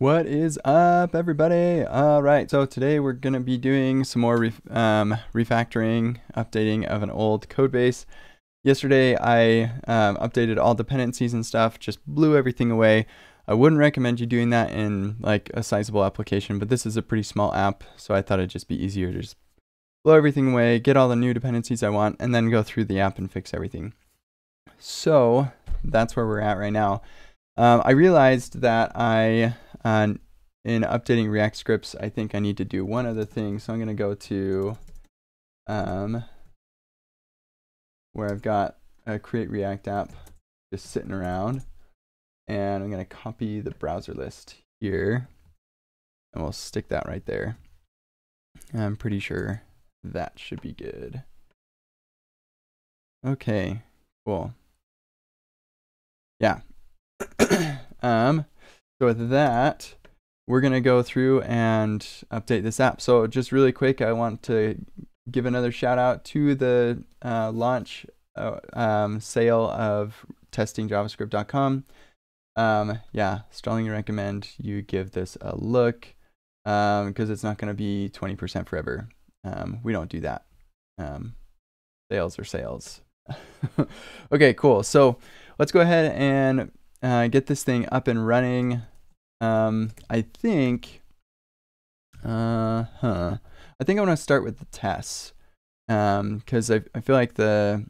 What is up, everybody? All right, so today we're going to be doing some more refactoring, updating of an old code base. Yesterday I updated all dependencies and stuff, just blew everything away. I wouldn't recommend you doing that in like a sizable application, but this is a pretty small app, so I thought it'd just be easier to just blow everything away, get all the new dependencies I want, and then go through the app and fix everything. So that's where we're at right now. I realized that in updating React scripts, I think I need to do one other thing. So I'm going to go to where I've got a create React app just sitting around. And I'm going to copy the browser list here. And we'll stick that right there. I'm pretty sure that should be good. Okay, cool. Yeah. So with that, we're going to go through and update this app. So just really quick, I want to give another shout out to the launch sale of testingjavascript.com. Yeah, strongly recommend you give this a look because it's not going to be 20% forever. We don't do that. Sales are sales. Okay, cool. So let's go ahead and get this thing up and running. I think I want to start with the tests because I feel like the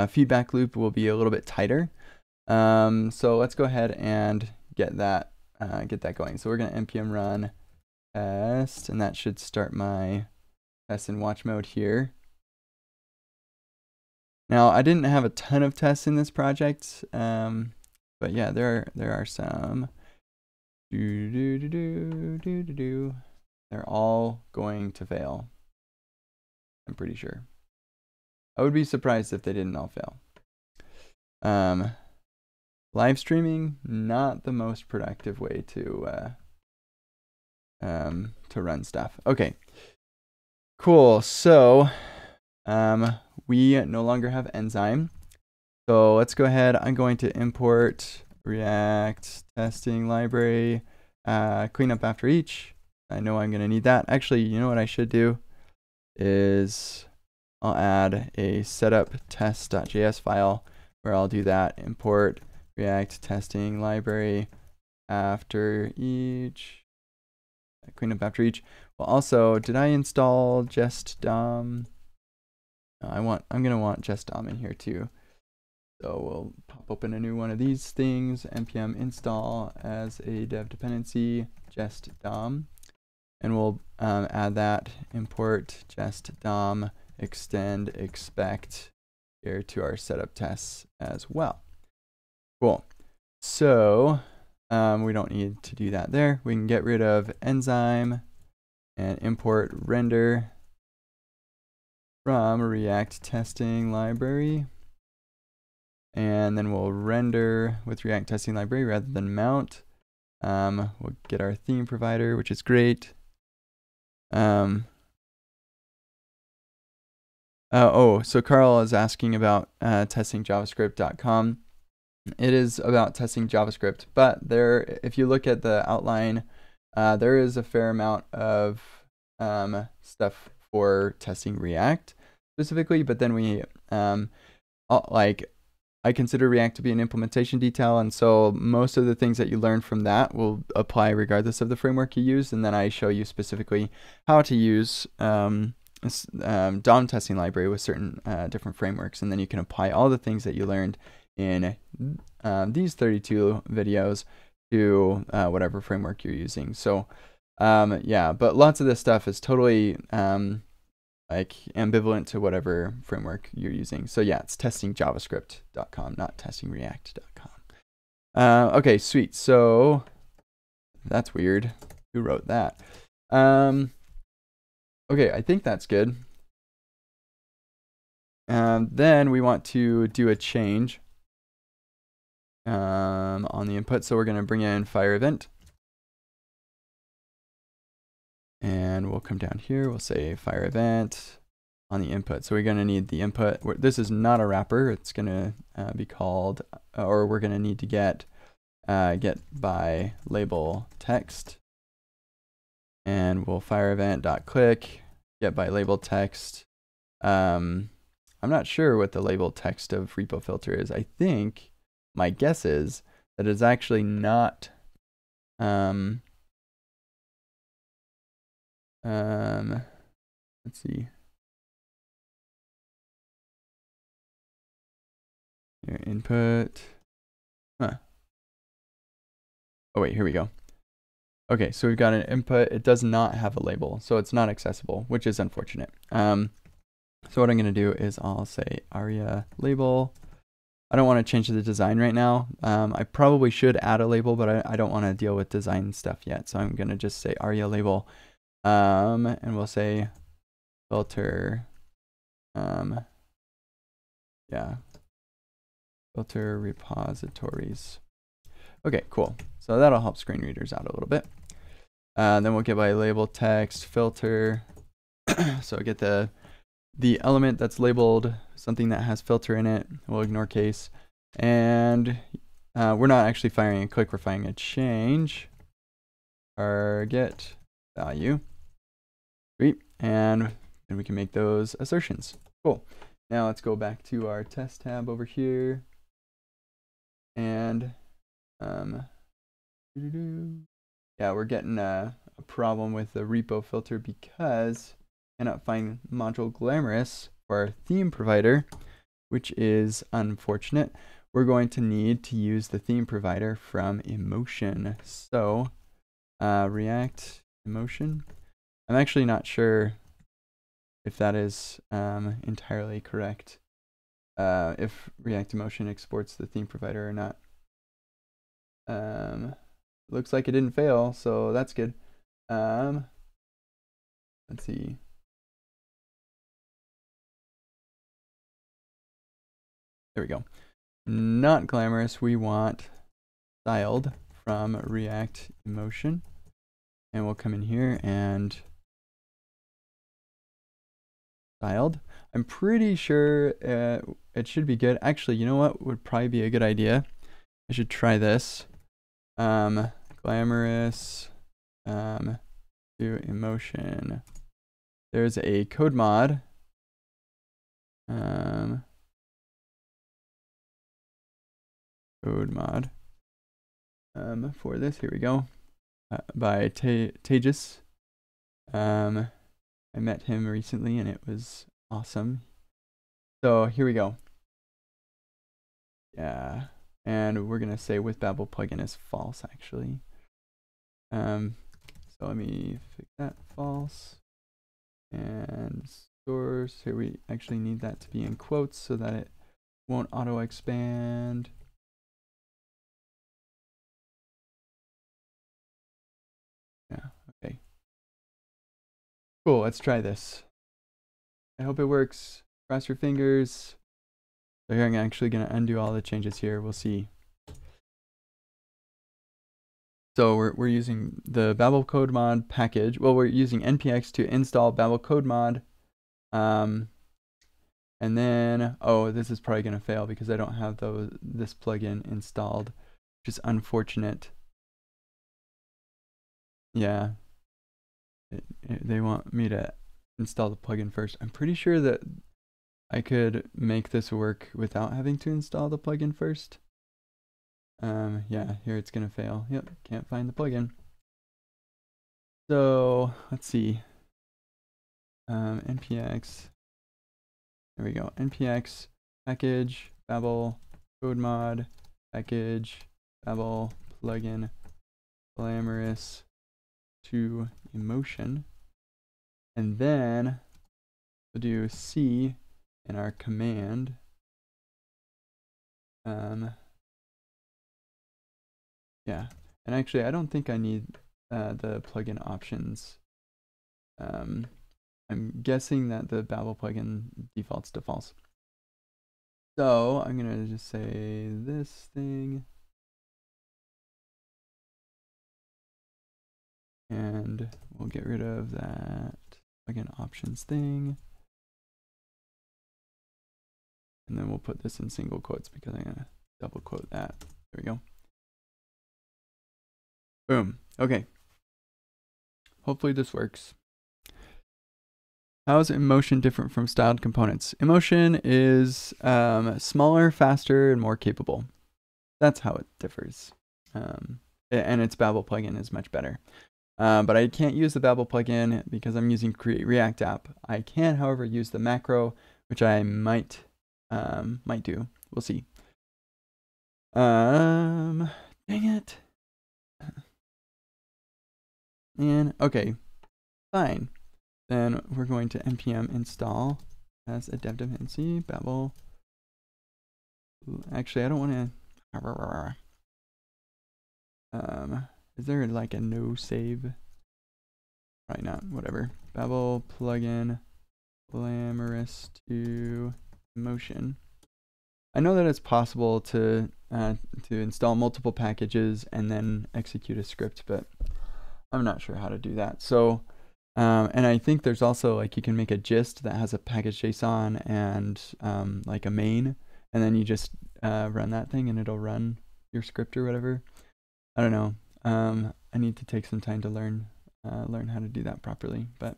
feedback loop will be a little bit tighter. So let's go ahead and get that going. So we're going to npm run test, and that should start my test in watch mode here. Now I didn't have a ton of tests in this project, but yeah, there are some. They're all going to fail. I'm pretty sure. I would be surprised if they didn't all fail. Live streaming, not the most productive way to run stuff. Okay, cool. So we no longer have enzyme. So let's go ahead. I'm going to import React testing library, clean up after each. I know I'm going to need that. Actually, you know what I should do is I'll add a setup test.js file where I'll do that. Import React testing library after each. Clean up after each. Well, also, did I install just DOM? No, I'm going to want just DOM in here too. So we'll pop open a new one of these things, npm install as a dev dependency, just DOM, and we'll add that, import just DOM, extend expect here to our setup tests as well. Cool. So we don't need to do that there. We can get rid of enzyme and import render from React testing library. And then we'll render with React testing library rather than mount. We'll get our theme provider, which is great. So Carl is asking about testingjavascript.com. It is about testing JavaScript, but there, if you look at the outline, there is a fair amount of stuff for testing React specifically, but then we I consider React to be an implementation detail, and so most of the things that you learn from that will apply regardless of the framework you use, and then I show you specifically how to use DOM testing library with certain different frameworks, and then you can apply all the things that you learned in these 32 videos to whatever framework you're using. So yeah, but lots of this stuff is totally like ambivalent to whatever framework you're using. So yeah, it's testingjavascript.com, not testingreact.com. Okay, sweet. So that's weird. Who wrote that? Okay, I think that's good. Then we want to do a change on the input. So we're going to bring in fire event. And we'll come down here, we'll say fire event on the input. So we're going to need the input. This is not a wrapper. It's going to be called, or we're going to need to get get by label text, and we'll fire event.click get by label text. I'm not sure what the label text of repo filter is. I think my guess is that it's actually not let's see. Your input. Huh. Oh wait, here we go. Okay, so we've got an input. It does not have a label, so it's not accessible, which is unfortunate. So what I'm going to do is I'll say aria label. I don't want to change the design right now. I probably should add a label, but I don't want to deal with design stuff yet. So I'm going to just say aria label. And we'll say filter, yeah, filter repositories. Okay, cool. So that'll help screen readers out a little bit. Then we'll get by label text filter. So get the element that's labeled something that has filter in it. We'll ignore case. And we're not actually firing a click, we're firing a change. Target value. Sweet. And then we can make those assertions. Cool. Now let's go back to our test tab over here. And yeah, we're getting a problem with the repo filter because I cannot find module glamorous for our theme provider, which is unfortunate. We're going to need to use the theme provider from emotion. So react emotion. I'm actually not sure if that is entirely correct. If react emotion exports the theme provider or not. Looks like it didn't fail, so that's good. Let's see. There we go. Not glamorous. We want styled from react emotion. And we'll come in here and styled. I'm pretty sure it should be good. Actually, you know what would probably be a good idea? I should try this. Glamorous to emotion. There's a code mod. Code mod for this. Here we go. By Tejas. I met him recently and it was awesome. So here we go. Yeah. And we're gonna say with Babel plugin is false actually. So let me fix that false. And source, here we actually need that to be in quotes so that it won't auto expand. Yeah, okay. Cool, let's try this. I hope it works. Cross your fingers. So here I'm actually gonna undo all the changes here. We'll see. So we're using the Babel code mod package. Well, we're using npx to install Babel code mod. And then, oh, this is probably going to fail because I don't have this plugin installed, which is unfortunate. Yeah, they want me to install the plugin first. I'm pretty sure that I could make this work without having to install the plugin first. Yeah, here it's going to fail. Yep, can't find the plugin. So let's see. npx. There we go. npx package Babel code mod package Babel plugin glamorous to emotion, and then we'll do C in our command. Yeah, and actually I don't think I need the plugin options. I'm guessing that the Babel plugin defaults to false. So I'm gonna just say this thing. And we'll get rid of that plugin options thing. And then we'll put this in single quotes because I'm gonna double quote that. There we go. Boom. Okay. Hopefully this works. How is emotion different from styled components? Emotion is smaller, faster, and more capable. That's how it differs. And its Babel plugin is much better. But I can't use the Babel plugin because I'm using Create React App. I can, however, use the macro, which I might do. We'll see. Dang it. And okay, fine. Then we're going to npm install as a dev dependency Babel. Actually, I don't want to. Is there like a no save? Probably not. Whatever. Babel plugin glamorous to emotion. I know that it's possible to install multiple packages and then execute a script, but I'm not sure how to do that. So, and I think there's also like you can make a gist that has a package JSON and like a main, and then you just run that thing and it'll run your script or whatever. I don't know. I need to take some time to learn how to do that properly. But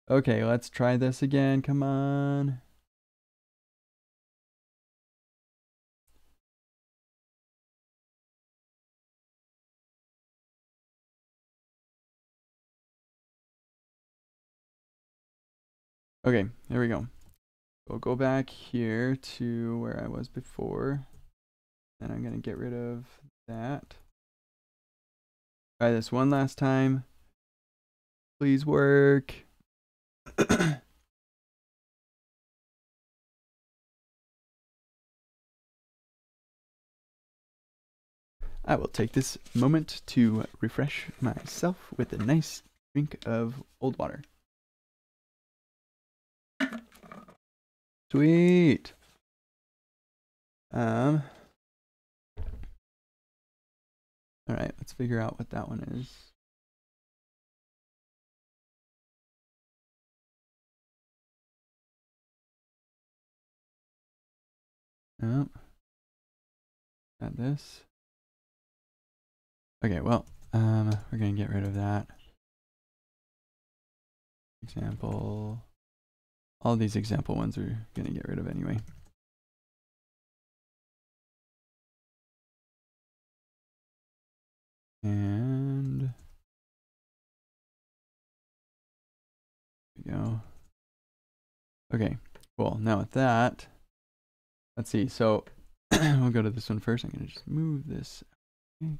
okay, let's try this again. Come on. Okay, there we go. We'll go back here to where I was before. And I'm going to get rid of that. Try this one last time. Please work. I will take this moment to refresh myself with a nice drink of old water. Sweet. All right, let's figure out what that one is. Oh, got this. Okay, well, we're gonna get rid of that. Example. All these example ones we're gonna get rid of anyway. And there we go. Okay, cool. Now with that, let's see. So we'll go to this one first. I'm gonna just move this. Okay.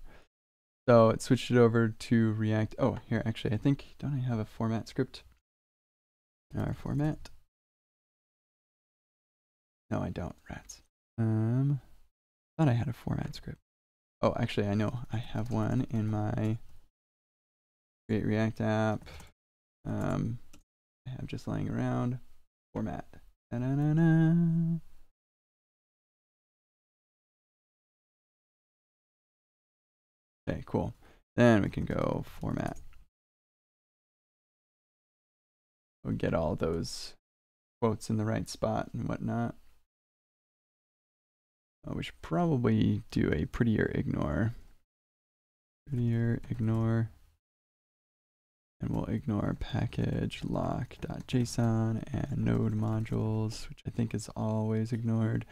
So it switched it over to React. Oh, here actually, I think don't I have a format script? Our format. No, I don't. Rats. Thought I had a format script. Oh, actually, I know I have one in my Create React App. I have just lying around. Format. Da-na-na-na. Okay, cool. Then we can go format. We'll get all those quotes in the right spot and whatnot. We should probably do a prettier ignore. Prettier ignore. And we'll ignore package lock.json and node modules, which I think is always ignored.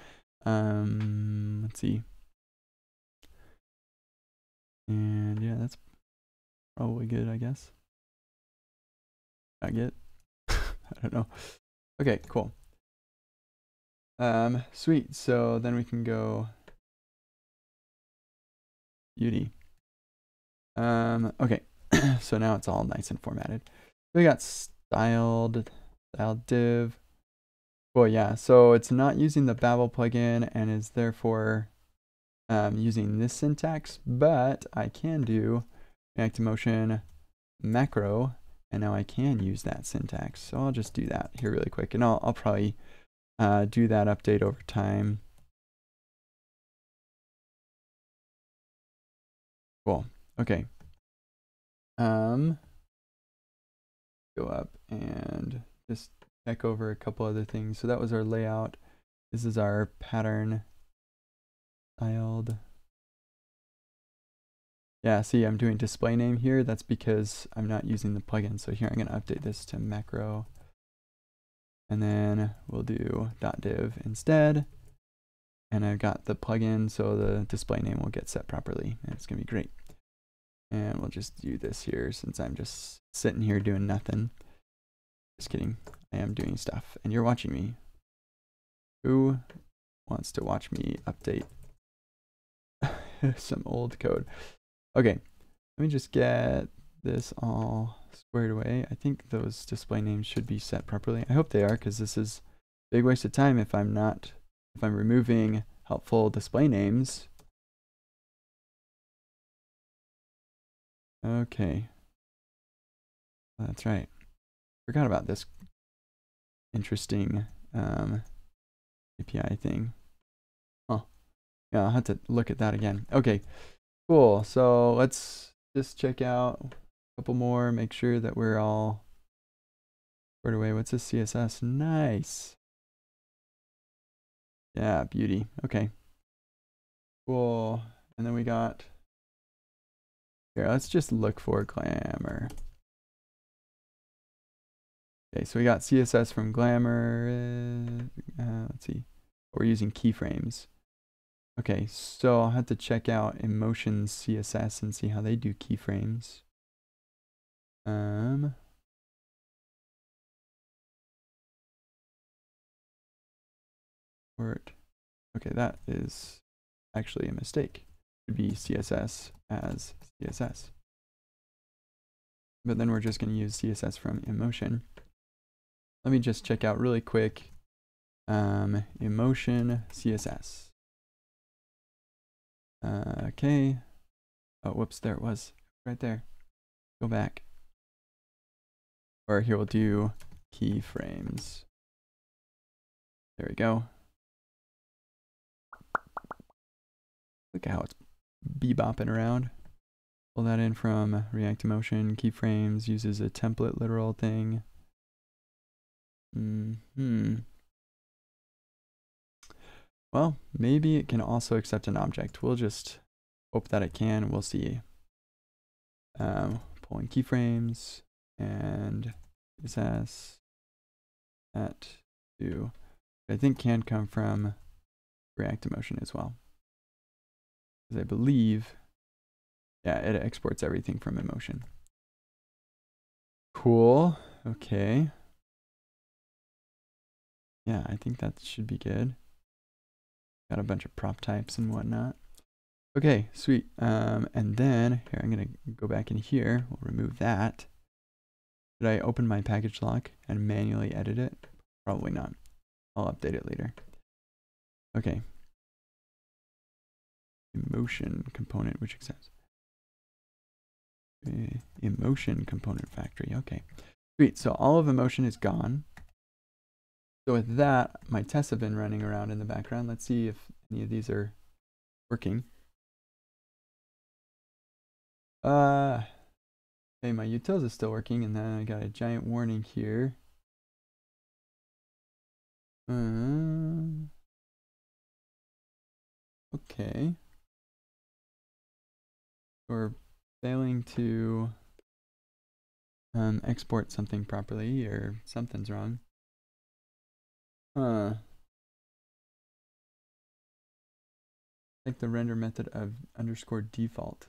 Let's see. And yeah, that's probably good, I guess. I get. I don't know. Okay, cool. Sweet. So then we can go beauty. Okay. So now it's all nice and formatted. We got styled div. Well, yeah. So it's not using the Babel plugin and is therefore using this syntax, but I can do React Emotion macro, and now I can use that syntax. So I'll just do that here really quick, and I'll probably do that update over time. Cool. Okay. Go up and just check over a couple other things. So that was our layout. This is our pattern styled. Yeah, see, I'm doing display name here. That's because I'm not using the plugin. So here I'm going to update this to macro. And then we'll do .div instead. And I've got the plugin, so the display name will get set properly. And it's going to be great. And we'll just do this here since I'm just sitting here doing nothing. Just kidding. I am doing stuff. And you're watching me. Who wants to watch me update some old code? Okay, let me just get this all squared away. I think those display names should be set properly. I hope they are, because this is a big waste of time if I'm removing helpful display names. Okay. That's right. Forgot about this interesting API thing. Oh, yeah, I'll have to look at that again. Okay, cool. So let's just check out a couple more, make sure that we're all squared away. What's this CSS? Nice. Yeah, beauty. Okay. Cool. And then we got, here, let's just look for Glamour. Okay, so we got CSS from Glamour. Let's see. We're using keyframes. Okay, so I'll have to check out Emotions CSS and see how they do keyframes. Okay, that is actually a mistake. It should be CSS as CSS. But then we're just going to use CSS from Emotion. Let me just check out really quick. Emotion CSS. Okay. Oh, whoops, there it was. Right there. Go back. Or here we'll do keyframes. There we go. Look at how it's bebopping around. Pull that in from React Emotion. Keyframes uses a template literal thing. Well, maybe it can also accept an object. We'll just hope that it can. We'll see. Pulling keyframes and CSS that do. I think can come from React Emotion as well. Because I believe, yeah, it exports everything from Emotion. Cool. Okay. Yeah, I think that should be good. Got a bunch of prop types and whatnot. Okay, sweet. And then here, I'm gonna go back in here. We'll remove that. Should I open my package lock and manually edit it? Probably not. I'll update it later. Okay. Emotion component, which accepts. Emotion component factory. Okay. Sweet. So all of Emotion is gone. So with that, my tests have been running around in the background. Let's see if any of these are working. Okay, my utils is still working, and then I got a giant warning here. Okay. We're failing to export something properly, or something's wrong. Like the render method of _default.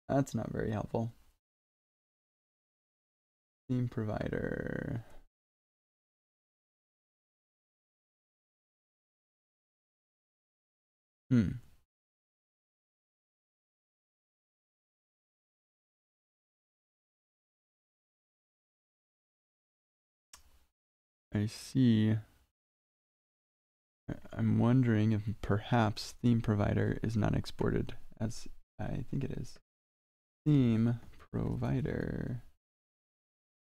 That's not very helpful. Theme provider. I see. I'm wondering if perhaps theme provider is not exported as I think it is. Theme provider.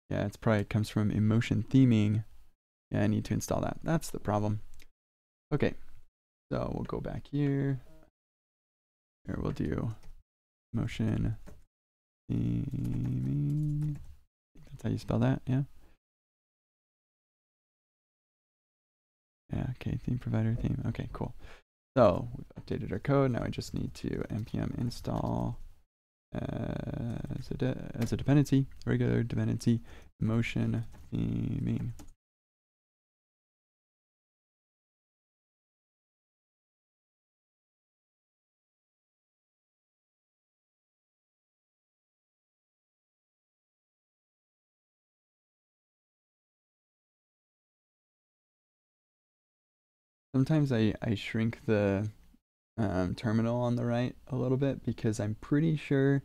Yeah, it's probably comes from Emotion theming. Yeah, I need to install that. That's the problem. Okay, so we'll go back here. Here we'll do Emotion theming. That's how you spell that, yeah? Yeah, okay, theme provider theme. Okay, cool. So we've updated our code. Now I just need to npm install as a dependency, regular dependency, motion theming. Sometimes I shrink the terminal on the right a little bit because I'm pretty sure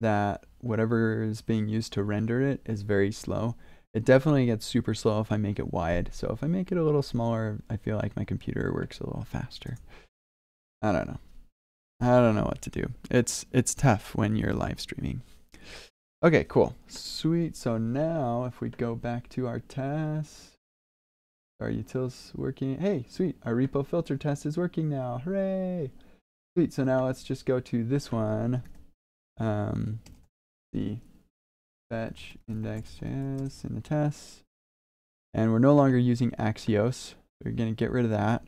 that whatever is being used to render it is very slow. It definitely gets super slow if I make it wide. So if I make it a little smaller, I feel like my computer works a little faster. I don't know. I don't know what to do. It's tough when you're live streaming. Okay, cool. Sweet. So now if we go back to our tests, our utils working. Hey, sweet. Our repo filter test is working now. Hooray. Sweet. So now let's just go to this one. The fetch index.js in the tests. And we're no longer using Axios. We're going to get rid of that.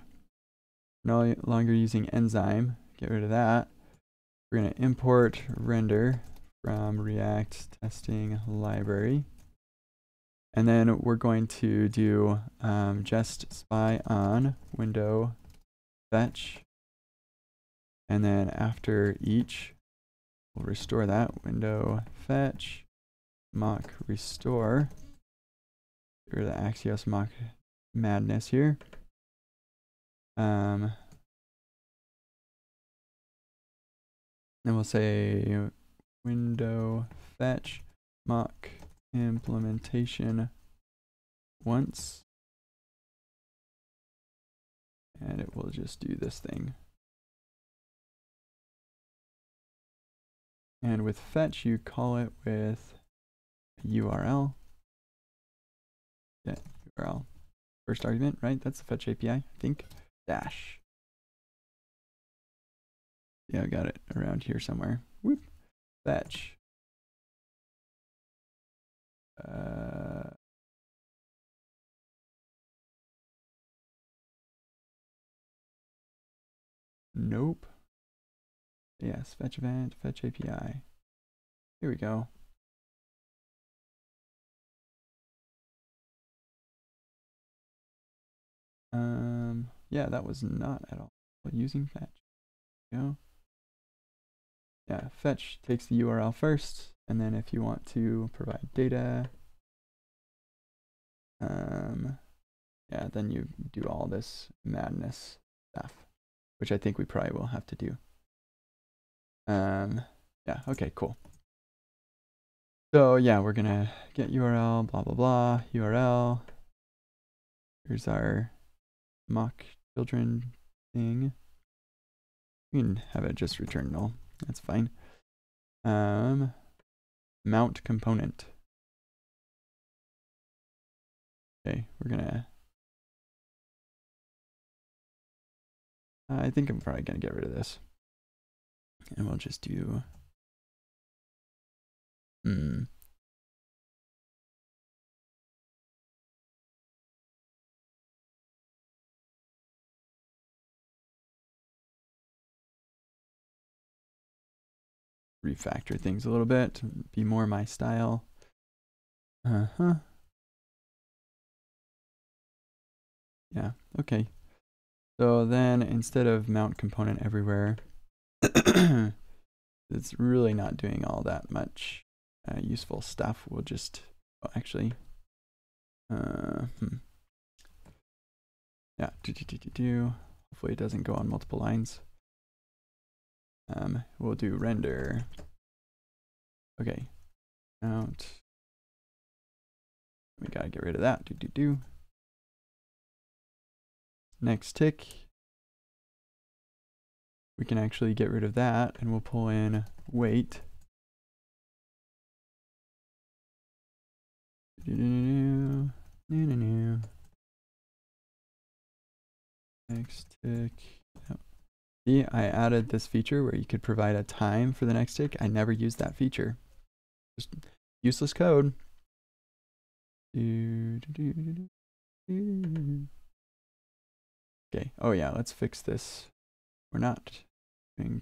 No longer using enzyme. Get rid of that. We're going to import render from React testing library. And then we're going to do just spy on window fetch. And then after each, we'll restore that window fetch mock restore. Get rid of the Axios mock madness here. Then we'll say window fetch mock implementation once. And it will just do this thing. And with fetch, you call it with URL. Yeah, URL. First argument, right? That's the fetch API, I think. Dash. Yeah, I got it around here somewhere. Whoop. Fetch. Nope. Yes, fetch event, fetch API. Here we go. Yeah, that was not at all using fetch. Go. Yeah, fetch takes the URL first, and then if you want to provide data, yeah, then you do all this madness stuff, which I think we probably will have to do. Yeah, okay, cool. So yeah, we're gonna get URL, blah, blah, blah, URL. Here's our mock children thing. We can have it just return null. That's fine. Mount component. Okay, we're gonna. I think I'm probably gonna get rid of this, and we'll just do. Refactor things a little bit, be more my style. Yeah, okay. So then instead of mount component everywhere, it's really not doing all that much useful stuff. We'll just, oh, actually, yeah, hopefully it doesn't go on multiple lines. We'll do render. Okay, mount. We gotta get rid of that. Next tick. We can actually get rid of that, and we'll pull in wait. Next tick. Yep. See, I added this feature where you could provide a time for the next tick. I never used that feature. Just useless code. Okay. Oh yeah, let's fix this. We're not doing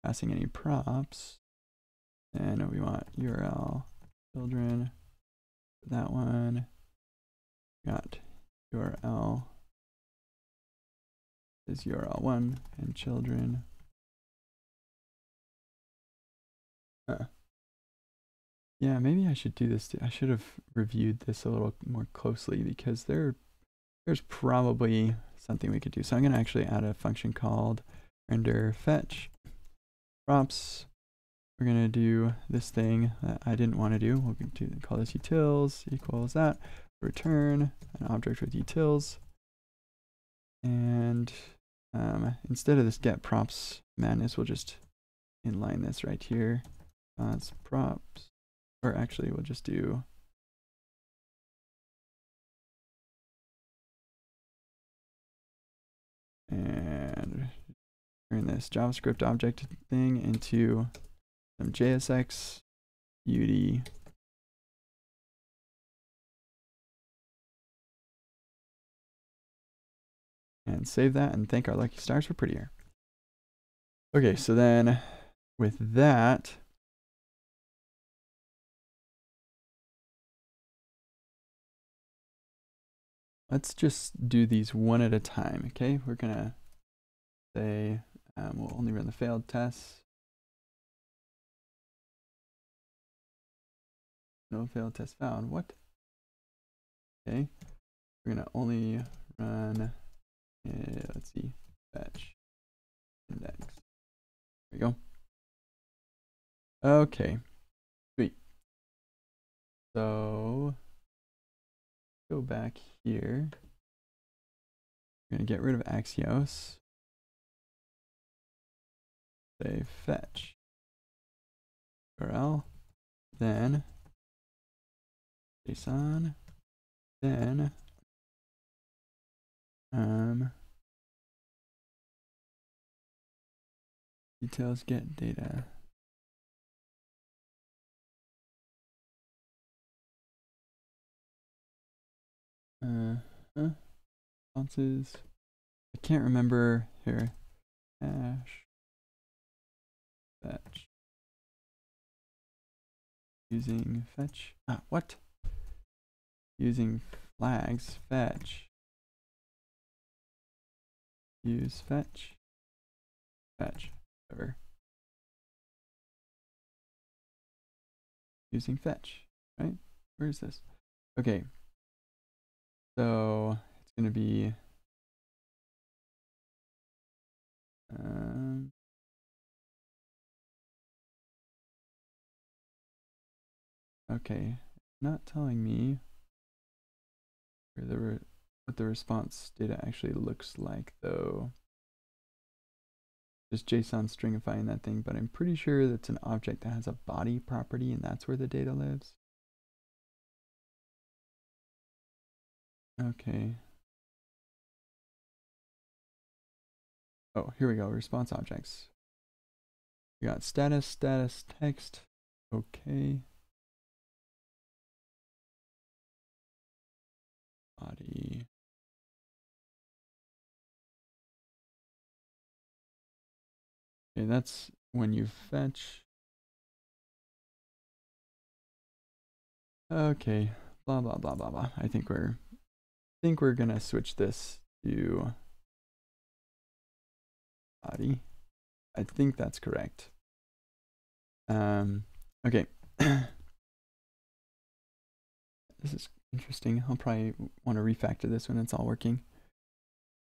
passing any props. And we want URL children for that one. Got URL is URL1 and children. Yeah, maybe I should do this too. I should have reviewed this a little more closely because there's probably something we could do. So I'm going to actually add a function called render fetch props. We're going to do this thing that I didn't want to do. We'll call this utils equals that. Return an object with utils. And instead of this get props madness, we'll just inline this right here. It's props. Or actually, we'll just do and turn this JavaScript object thing into some JSX beauty. And save that and thank our lucky stars for prettier. Okay, so then with that, let's just do these one at a time, okay? We're gonna say we'll only run the failed tests. No failed test found. What? Okay, we're gonna only run, let's see, fetch index. There we go. Okay, sweet. So go back here. We're gonna get rid of Axios. Say fetch URL, then JSON, then details get data. Responses. I can't remember here. Hash fetch using fetch. What? Using flags fetch. Use fetch. Fetch. Whatever. Using fetch. Right? Where is this? Okay. So it's going to be okay, not telling me where what the response data actually looks like though. Just JSON stringifying that thing, but I'm pretty sure that's an object that has a body property and that's where the data lives. Okay. Oh, here we go, response objects. We got status, text. Okay. Body. Okay, that's when you fetch. Okay, blah blah blah blah blah. I think we're gonna switch this to body. I think that's correct. Okay. This is interesting. I'll probably want to refactor this when it's all working.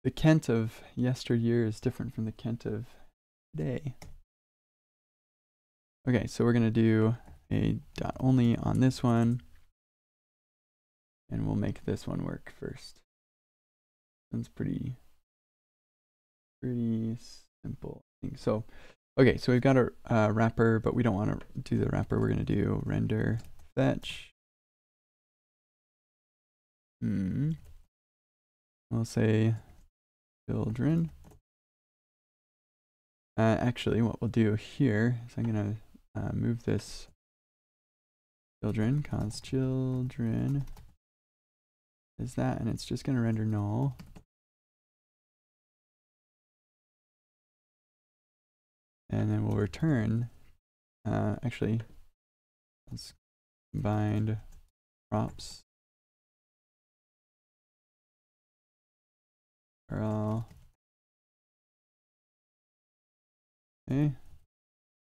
The Kent of yesteryear is different from the Kent of today. Okay, so we're gonna do a dot only on this one, and we'll make this one work first. That's pretty simple thing. So, okay, so we've got a wrapper, but we don't want to do the wrapper. We're gonna do render fetch. We'll say children. Actually, what we'll do here is I'm gonna move this children, cause children is that, and it's just gonna render null. And then we'll return Actually, let's combined props. Okay.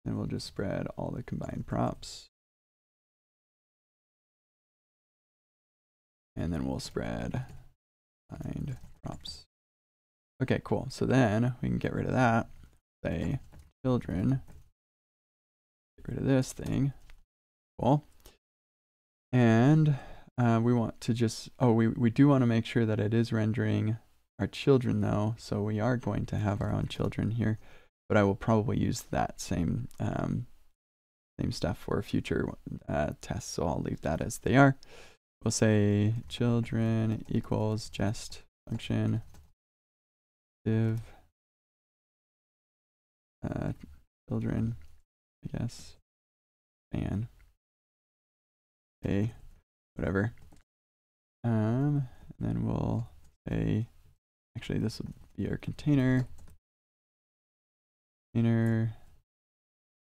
And we'll just spread all the combined props. And then we'll spread combined props. Okay, cool. So then we can get rid of that. Say children. Get rid of this thing. Cool. And we want to just, we do want to make sure that it is rendering our children though. So we are going to have our own children here, but I will probably use that same stuff for future tests. So I'll leave that as they are. We'll say children equals just function div children, I guess, and whatever. And then we'll say, actually this will be our container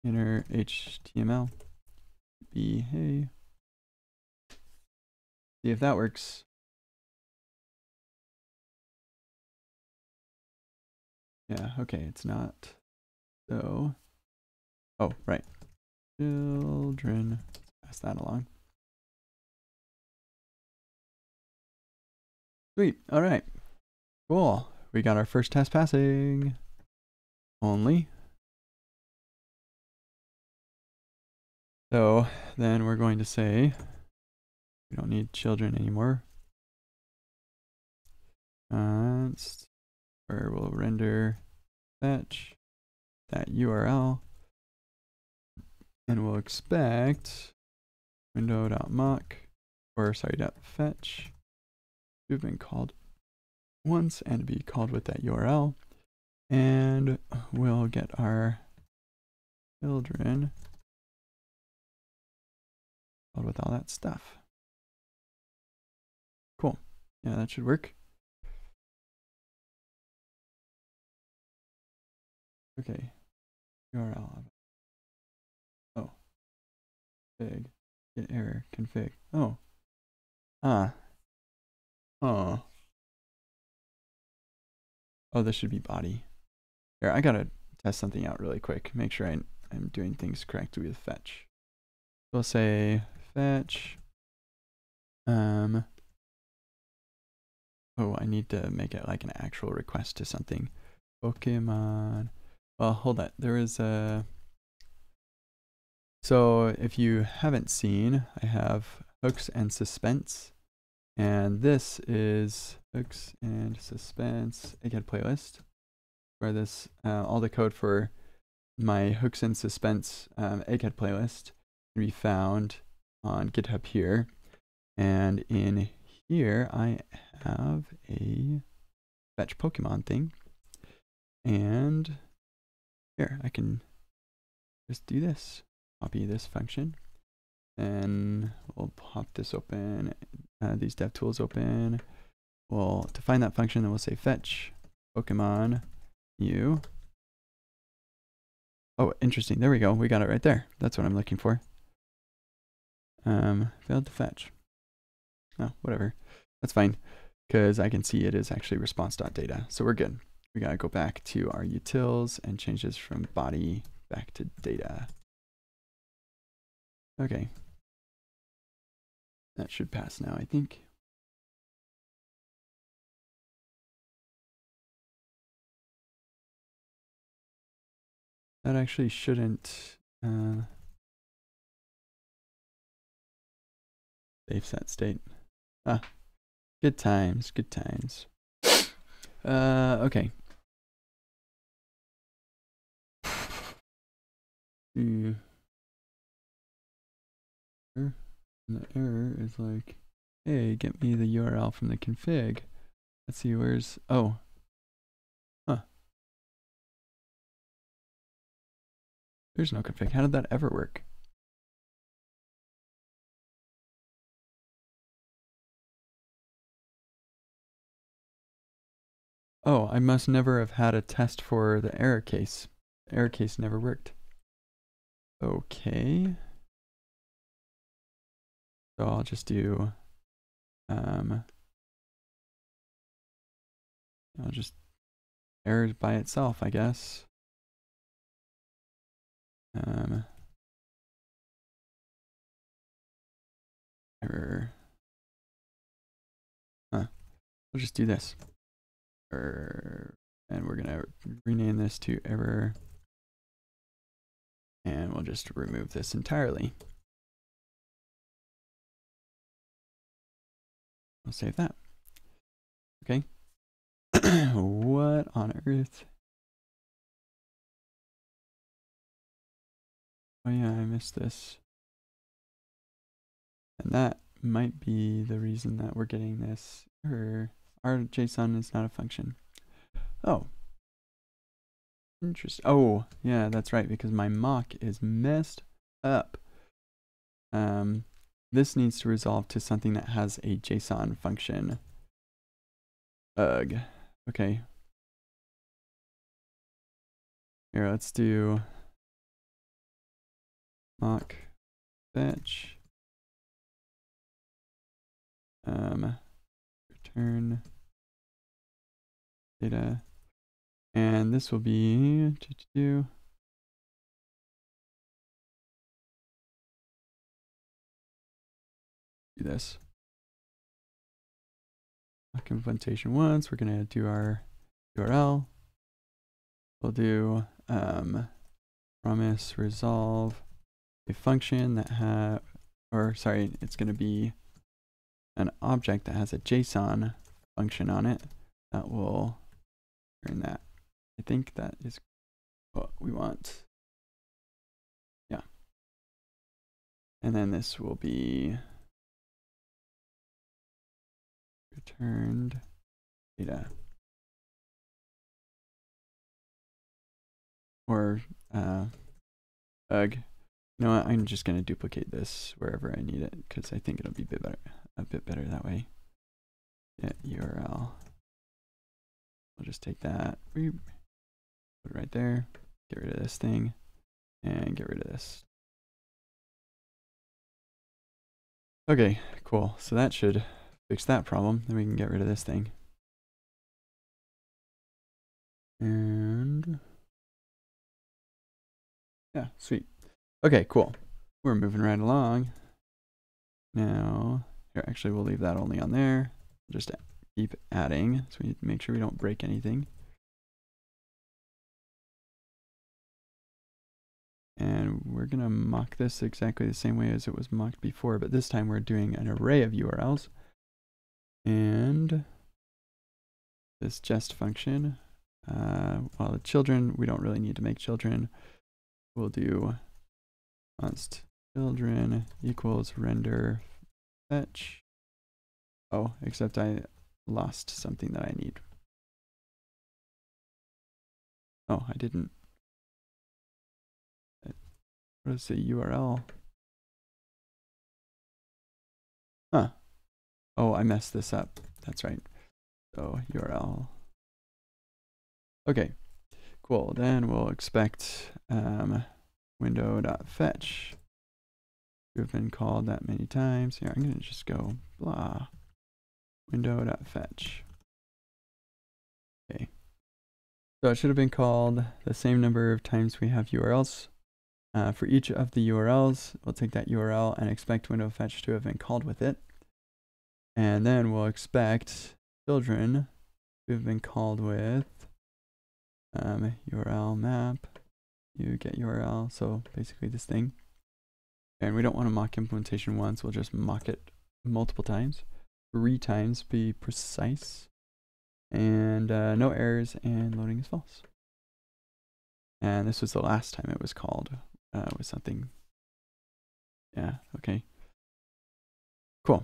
HTML. Be hey. See if that works. Yeah, okay, it's not. So, oh, right. Children, pass that along. Sweet, all right, cool. We got our first test passing. Only. So then we're going to say, we don't need children anymore. Where we'll render fetch that URL, and we'll expect window.mock, or sorry, .fetch to have been called once and be called with that URL, and we'll get our children called with all that stuff. Cool. Yeah, that should work. Okay. URL. Oh. Config. Get error. Config. Oh. Ah. Oh. Oh, this should be body. Here, I gotta test something out really quick. Make sure I'm doing things correctly with fetch. We'll say fetch. Oh, I need to make it like an actual request to something. Pokemon. Well, hold on. There is a. So if you haven't seen, I have hooks and suspense. And this is hooks and suspense egghead playlist, where this all the code for my hooks and suspense egghead playlist can be found on GitHub here. And in here I have a fetch Pokemon thing. And here I can just do this. Copy this function. And we'll pop this open, these dev tools open. We'll define that function, then we'll say fetch Pokemon new. Oh, interesting. There we go. We got it right there. That's what I'm looking for. Failed to fetch. Oh, whatever. That's fine, because I can see it is actually response.data. So we're good. We got to go back to our utils and change this from body back to data. Okay. That should pass now, I think. That actually shouldn't safe set state. Ah, good times, good times. Okay. And the error is like, hey, get me the URL from the config. Let's see, where's, oh. Huh. There's no config. How did that ever work? Oh, I must never have had a test for the error case. The error case never worked. Okay. So I'll just do, I'll just errors by itself, I guess. Error. We'll just do this. Error. And we're gonna rename this to error. And we'll just remove this entirely. We'll save that. Okay. What on earth? Oh yeah, I missed this. And that might be the reason that we're getting this error. Our JSON is not a function. Oh. Interesting. Oh, yeah, that's right, because my mock is messed up. This needs to resolve to something that has a JSON function. Ugh. Okay. Here, let's do mock fetch. Return data. And this will be do this. Mock implementation once. We're gonna do our URL. We'll do promise resolve a function that it's gonna be an object that has a JSON function on it that will return that. I think that is what we want. Yeah. And then this will be returned data. Or, ugh. You know what? I'm just going to duplicate this wherever I need it because I think it'll be a bit better that way. Yeah, URL. We'll just take that, put it right there, get rid of this thing, and get rid of this. Okay, cool. So that should fix that problem. Then we can get rid of this thing. And yeah, sweet. Okay, cool. We're moving right along. Now, here, actually, we'll leave that only on there. Just keep adding so we make sure we don't break anything. And we're going to mock this exactly the same way as it was mocked before, but this time we're doing an array of URLs. And this jest function, well, the children, we don't really need to make children. We'll do const children equals render fetch. Oh, except I lost something that I need. Oh, I didn't. What is the URL? Huh. Oh, I messed this up. That's right. So URL. Okay, cool. Then we'll expect window.fetch to have been called that many times. Here, I'm going to just go blah. Window.fetch. Okay. So it should have been called the same number of times we have URLs. For each of the URLs, we'll take that URL and expect window.fetch to have been called with it. And then we'll expect children to have been called with URL map, you get URL, so basically this thing. And we don't want to mock implementation once, we'll just mock it multiple times, 3 times, be precise. And no errors, and loading is false. And this was the last time it was called with something. Yeah, okay. Cool.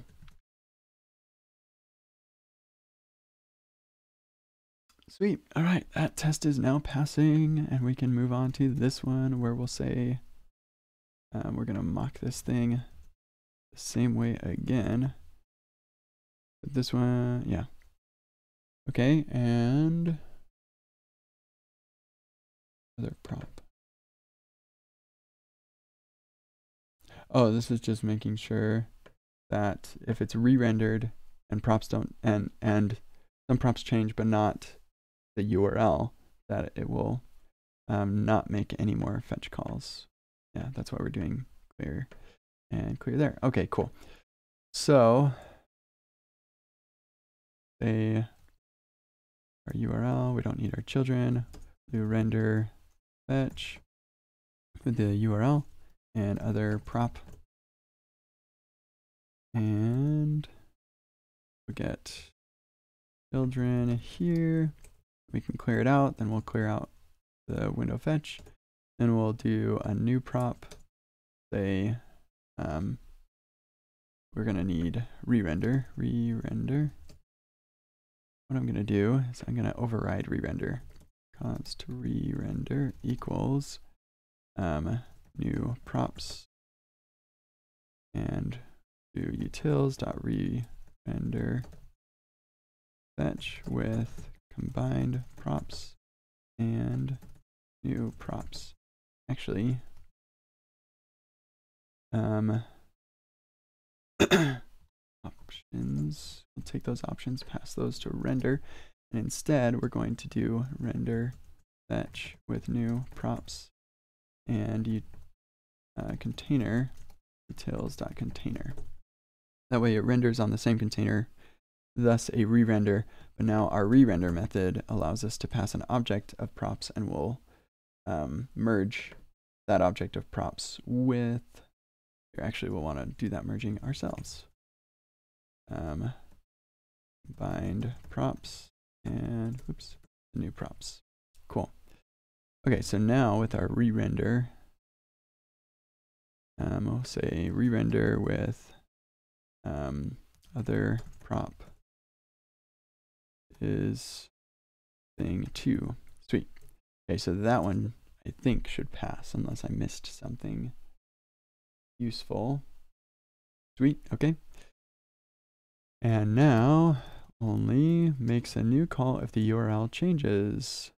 Sweet. All right, that test is now passing, and we can move on to this one where we'll say we're going to mock this thing the same way again. But this one, yeah. Okay, and other prop. Oh, this is just making sure that if it's re-rendered and props don't, and some props change but not the URL, that it will not make any more fetch calls. Yeah, that's why we're doing clear and clear there. Okay, cool. So say our URL, we don't need our children. Do render fetch with the URL and other prop, and we'll get children here. We can clear it out, then we'll clear out the window fetch, and we'll do a new prop. Say we're gonna need re-render. What I'm gonna do is I'm gonna override re-render. Const re-render equals new props, and do utils.re-render fetch with combined props and new props. Actually, options, we'll take those options, pass those to render, and instead we're going to do render fetch with new props and container utils.container. That way it renders on the same container, thus a re-render, but now our re-render method allows us to pass an object of props, and we'll merge that object of props with, actually we'll want to do that merging ourselves. Bind props and oops, the new props. Cool. Okay, so now with our re-render, we'll say re-render with other prop is thing 2. Sweet. Okay, so that one I think should pass unless I missed something useful. Sweet. Okay. And now only makes a new call if the URL changes.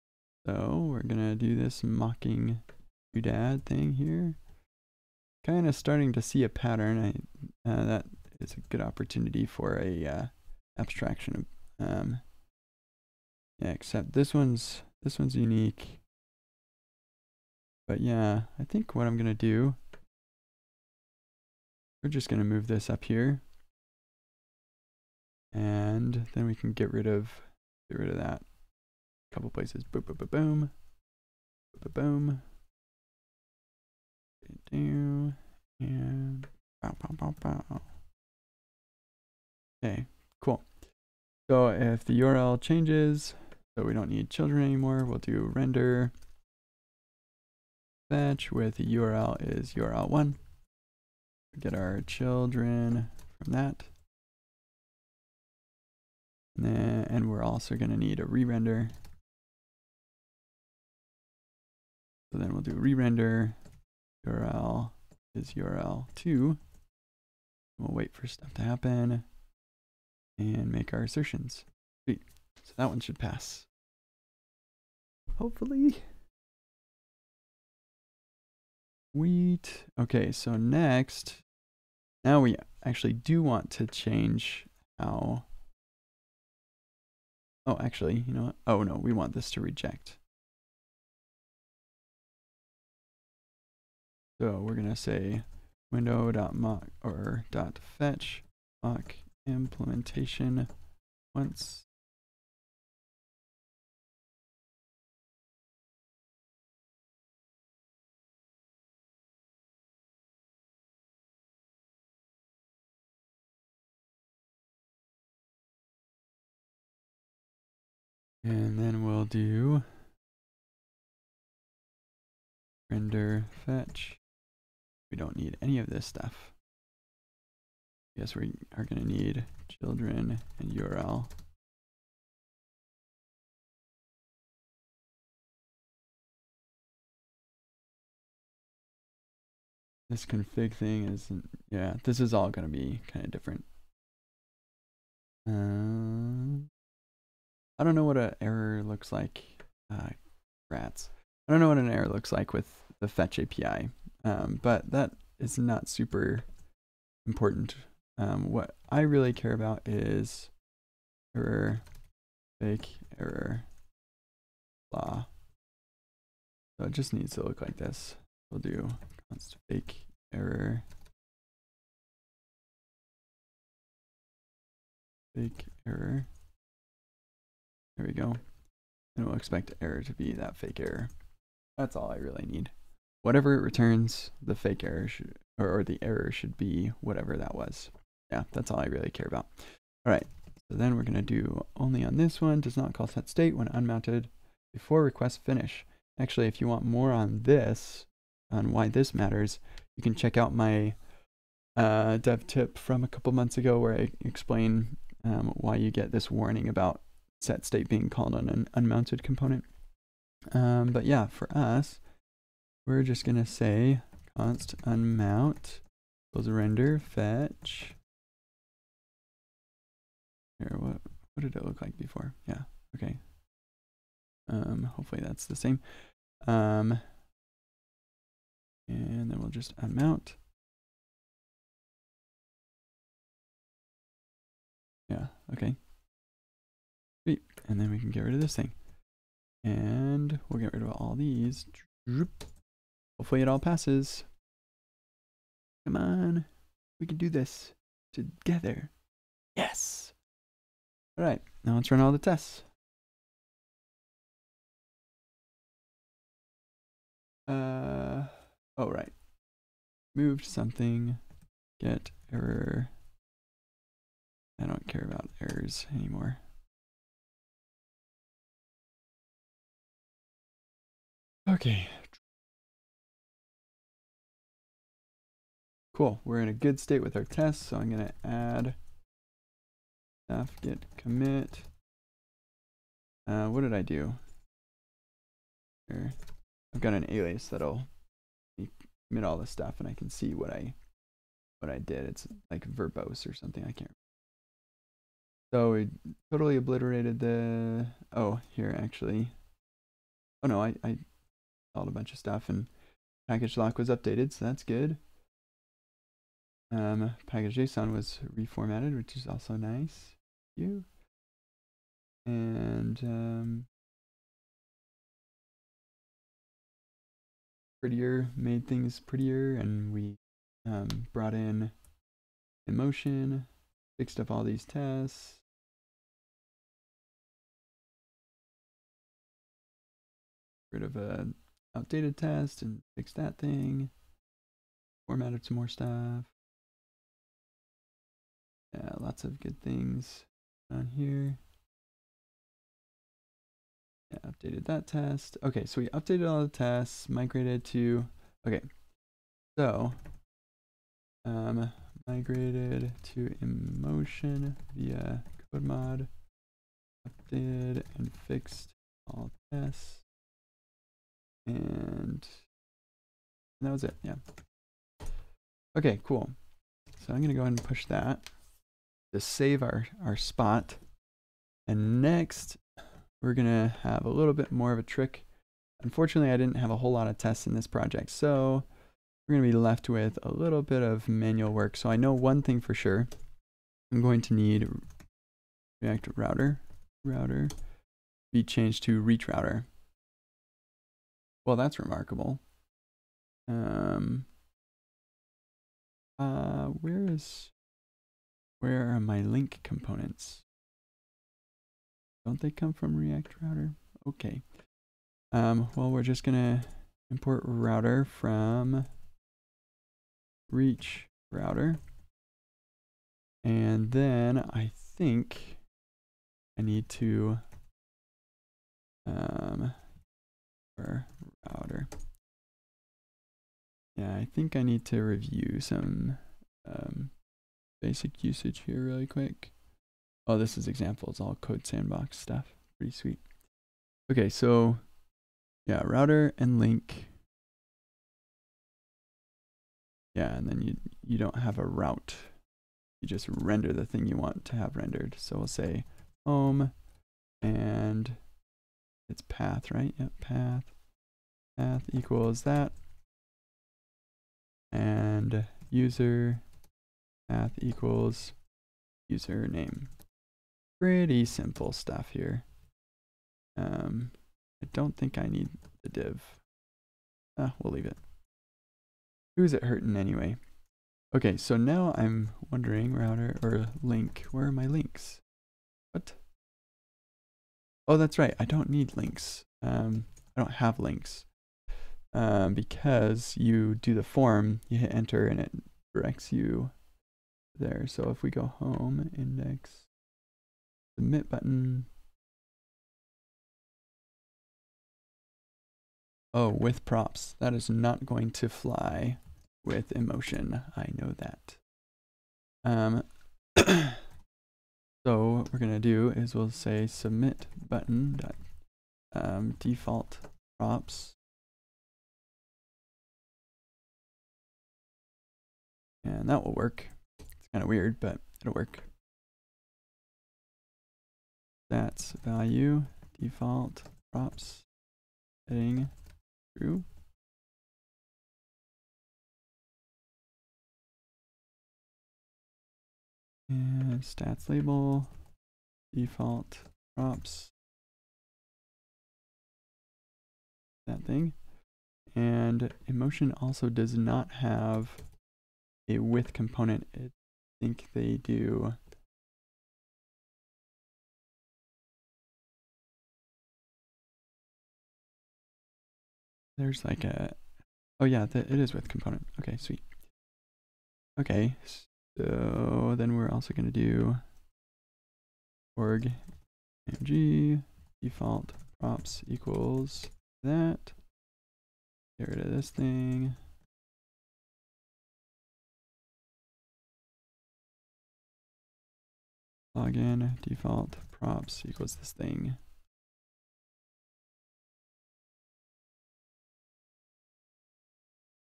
So we're gonna do this mocking doodad thing here. Kind of starting to see a pattern. That is a good opportunity for a abstraction of yeah, except this one's unique. But yeah, I think what I'm gonna do, we're just gonna move this up here, and then we can get rid of that. A couple places. Boom, boom, boom, boom, boom, boom. Do and bow, bow, bow, bow. Okay, cool. So if the URL changes, so we don't need children anymore, we'll do render fetch with the URL is URL1. We get our children from that. And we're also going to need a re-render. So then we'll do re-render, URL is URL2. We'll wait for stuff to happen and make our assertions. Sweet. So that one should pass. Hopefully. Sweet. Okay, so next, now we actually do want to change how. Oh, actually, you know what? Oh no, we want this to reject. So we're gonna say window.mock or .fetch mock implementation once. And then we'll do render fetch. We don't need any of this stuff. Yes, we are going to need children and URL. This config thing isn't, yeah, this is all going to be kind of different. I don't know what an error looks like. Rats. I don't know what an error looks like with the fetch API, but that is not super important. What I really care about is error, fake error, blah. So it just needs to look like this. We'll do const fake error, fake error. There we go. And we'll expect error to be that fake error. That's all I really need. Whatever it returns, the fake error should, or the error should be whatever that was. Yeah, that's all I really care about. All right, so then we're gonna do only on this one, does not call set state when unmounted before request finish. Actually, if you want more on this, on why this matters, you can check out my dev tip from a couple months ago where I explain why you get this warning about set state being called on an unmounted component. But yeah, for us, we're just gonna say const unmount equals render fetch. Here, what did it look like before? Yeah, okay. Hopefully that's the same. And then we'll just unmount. Yeah, okay. Sweet. And then we can get rid of this thing. And we'll get rid of all these. Hopefully it all passes. Come on. We can do this together. Yes. All right. Now let's run all the tests. Oh, right. Moved something. Get error. I don't care about errors anymore. Okay. Cool. We're in a good state with our tests, so I'm going to add staff git commit. What did I do? Here. I've got an alias that'll commit all this stuff, and I can see what I did. It's like verbose or something. I can't remember. So we totally obliterated the. Oh, here actually. Oh no, I installed a bunch of stuff, and package lock was updated, so that's good. Package.json was reformatted, which is also nice. Thank you. And prettier, made things prettier, and we brought in emotion, fixed up all these tests. Rid of a outdated test and fixed that thing. Formatted some more stuff. Yeah, lots of good things on here. Yeah, updated that test. Okay, so we updated all the tests, migrated to, okay, so migrated to emotion via code mod, updated and fixed all tests, and that was it. Yeah. Okay, cool. So I'm gonna go ahead and push that to save our spot, and next we're gonna have a little bit more of a trick. Unfortunately, I didn't have a whole lot of tests in this project, so we're gonna be left with a little bit of manual work. So I know one thing for sure. I'm going to need React router be changed to reach router. Well, that's remarkable. Where are my link components? Don't they come from React router? Okay. Well, we're just gonna import router from reach router. And then I think I need to router. Yeah, I think I need to review some basic usage here really quick. Oh, this is example. It's all code sandbox stuff. Pretty sweet. Okay, so yeah, router and link. Yeah, and then you don't have a route. You just render the thing you want to have rendered. So we'll say home and it's path, right? Yep, path equals that. and user path equals username. Pretty simple stuff here. I don't think I need the div. We'll leave it. Who's it hurting anyway? Okay, so now I'm wondering, router or link, where are my links? What? Oh, that's right, I don't need links. I don't have links. Because you do the form, you hit enter and it directs you there. So if we go home, index, submit button. Oh, with props. That is not going to fly with emotion. I know that. So what we're gonna do is we'll say submit button dot default props. And that will work. It's kind of weird, but it'll work. That's value default props heading true. And stats label default props, that thing. And emotion also does not have a with component. I think they do. There's like a, oh yeah, it is with component. Okay, sweet. Okay, so then we're also going to do org mg default props equals that. Get rid of this thing. Login default props equals this thing.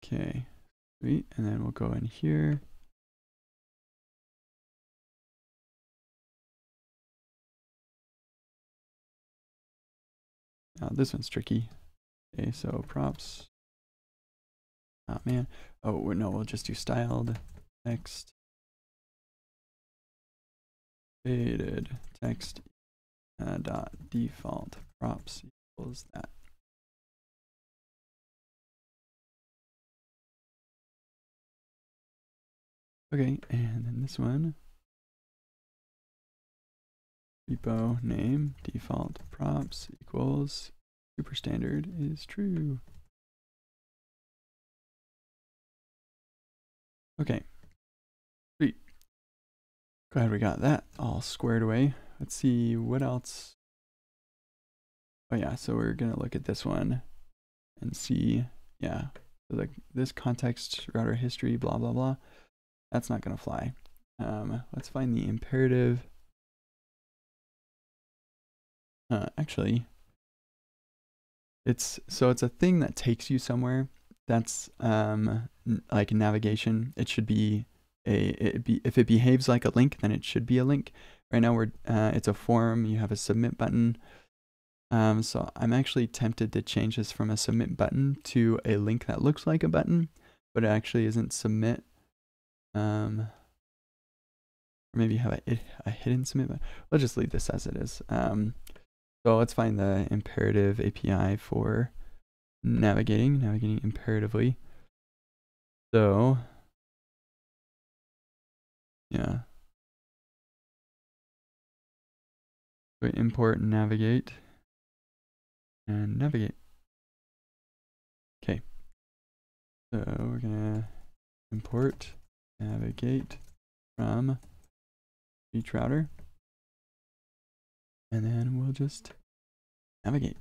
Okay, sweet. And then we'll go in here. Now this one's tricky. Okay, so props. Oh man. Oh no, we'll just do styled text. Faded text dot default props equals that. Okay, and then this one. Repo name default props equals super standard is true. Okay, sweet. Glad we got that all squared away. Let's see what else. Oh yeah, so we're gonna look at this one and see, yeah, so like this context router history, blah blah blah. That's not gonna fly. Let's find the imperative. Actually, it's a thing that takes you somewhere. That's like navigation. It should be if it behaves like a link, then it should be a link. Right now it's a form. You have a submit button. So I'm actually tempted to change this from a submit button to a link that looks like a button, but it actually isn't submit. Or maybe have a hidden submit button. Let's just leave this as it is. So let's find the imperative API for navigating imperatively. So yeah, we import navigate and navigate. Okay, so we're gonna import navigate from each router, and then we'll just navigate.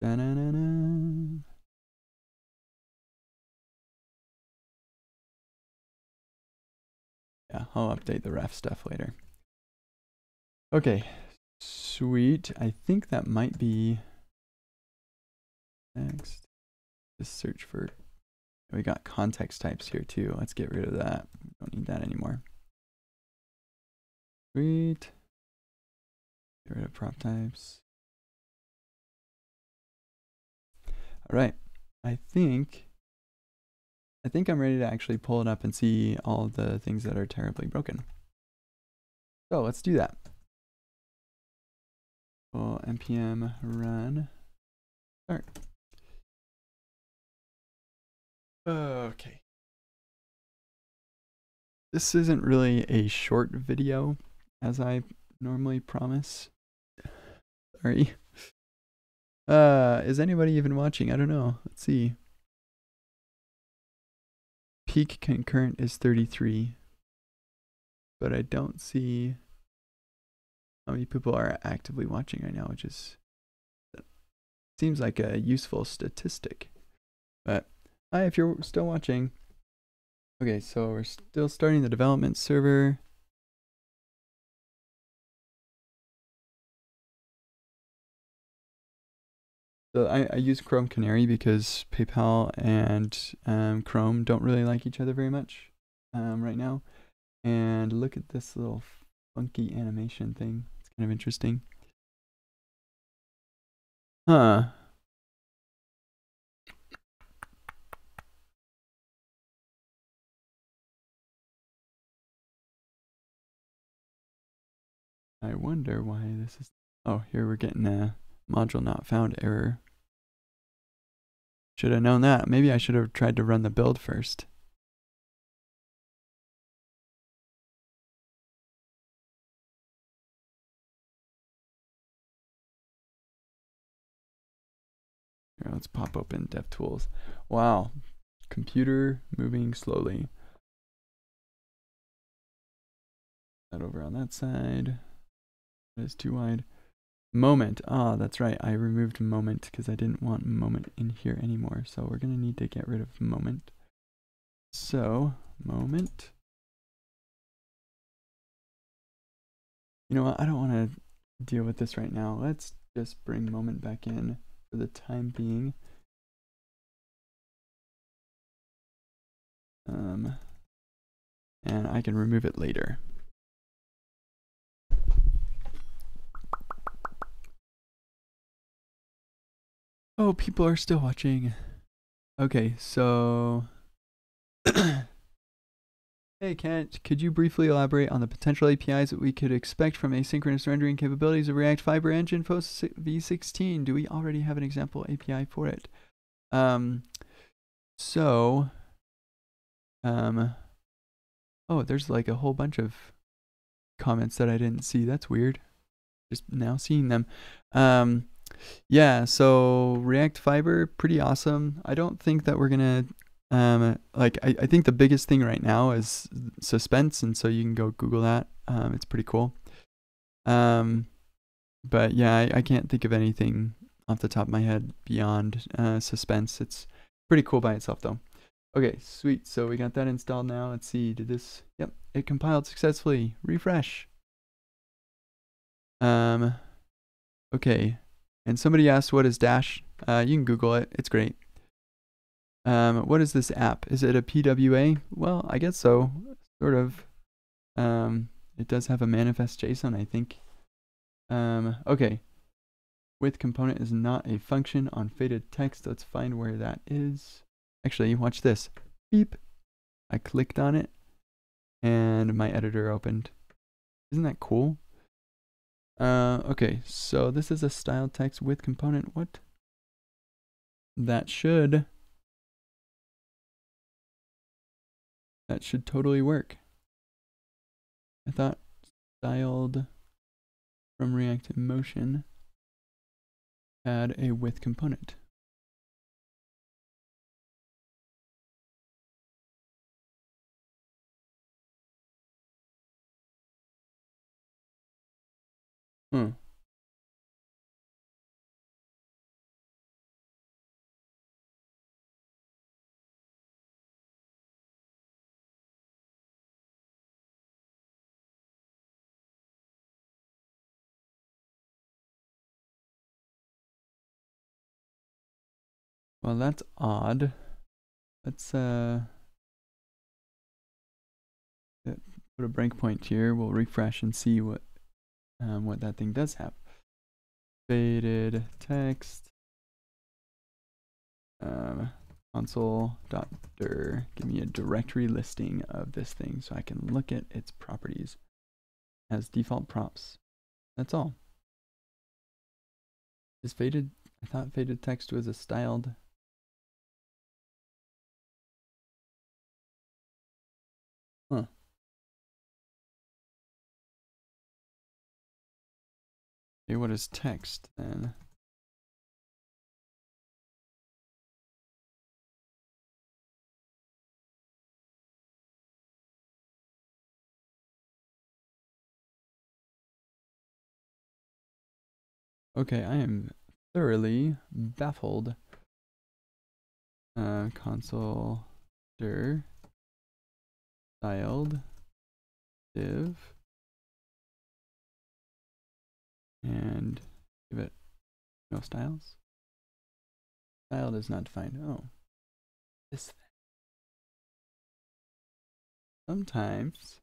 Da-na-na-na. Yeah, I'll update the ref stuff later. Okay, sweet. I think that might be next. Just search for, we got context types here too. Let's get rid of that. We don't need that anymore. Sweet. Get rid of prop types. All right. I think I think I'm ready to actually pull it up and see all of the things that are terribly broken. So let's do that. We'll npm run start. Okay. This isn't really a short video, as I normally promise. Sorry. Is anybody even watching? I don't know. Let's see. Peak concurrent is 33, but I don't see how many people are actively watching right now, which is seems like a useful statistic. But hi, if you're still watching. Okay, so we're still starting the development server. So I use Chrome Canary because PayPal and Chrome don't really like each other very much right now. And look at this little funky animation thing. It's kind of interesting. Huh. I wonder why this is... Oh, here we're getting a module not found error. Should have known that. Maybe I should have tried to run the build first. Here, let's pop open DevTools. Wow. Computer moving slowly. That over on that side. That is too wide. Moment. Ah, that's right. I removed moment because I didn't want moment in here anymore. So we're going to need to get rid of moment. So, moment. You know what? I don't want to deal with this right now. Let's just bring moment back in for the time being. And I can remove it later. Oh, people are still watching. Okay, so... Hey Kent, could you briefly elaborate on the potential APIs that we could expect from asynchronous rendering capabilities of React Fiber Engine post v16? Do we already have an example API for it? Oh, there's like a whole bunch of comments that I didn't see. That's weird. Just now seeing them. Yeah, so React Fiber, pretty awesome. I don't think that we're gonna I think the biggest thing right now is suspense, and so you can go Google that. It's pretty cool. But yeah, I can't think of anything off the top of my head beyond suspense. It's pretty cool by itself though. Okay, sweet. So we got that installed now. Let's see, did this? Yep, it compiled successfully. Refresh. Okay. And somebody asked, what is Dash? You can Google it. It's great. What is this app? Is it a PWA? Well, I guess so. Sort of. It does have a manifest JSON, I think. Okay. With component is not a function on faded text. Let's find where that is. Actually, watch this. Beep. I clicked on it and my editor opened. Isn't that cool? Okay, so this is a style text with component. What? That should totally work. I thought styled from React in Motion had a with component. Well, that's odd. Let's put a breakpoint here. We'll refresh and see what that thing does have. Faded text. console.dir, give me a directory listing of this thing so I can look at its properties as default props. That's all. Is faded, I thought faded text was a styled. Huh. Okay, what is text then? Okay, I am thoroughly baffled. Console dir styled div and give it no styles. Styled is not defined. Oh, this thing. Sometimes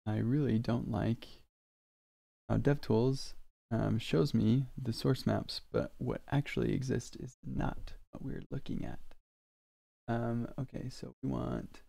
I really don't like how DevTools shows me the source maps, but what actually exists is not what we're looking at. Okay, so we want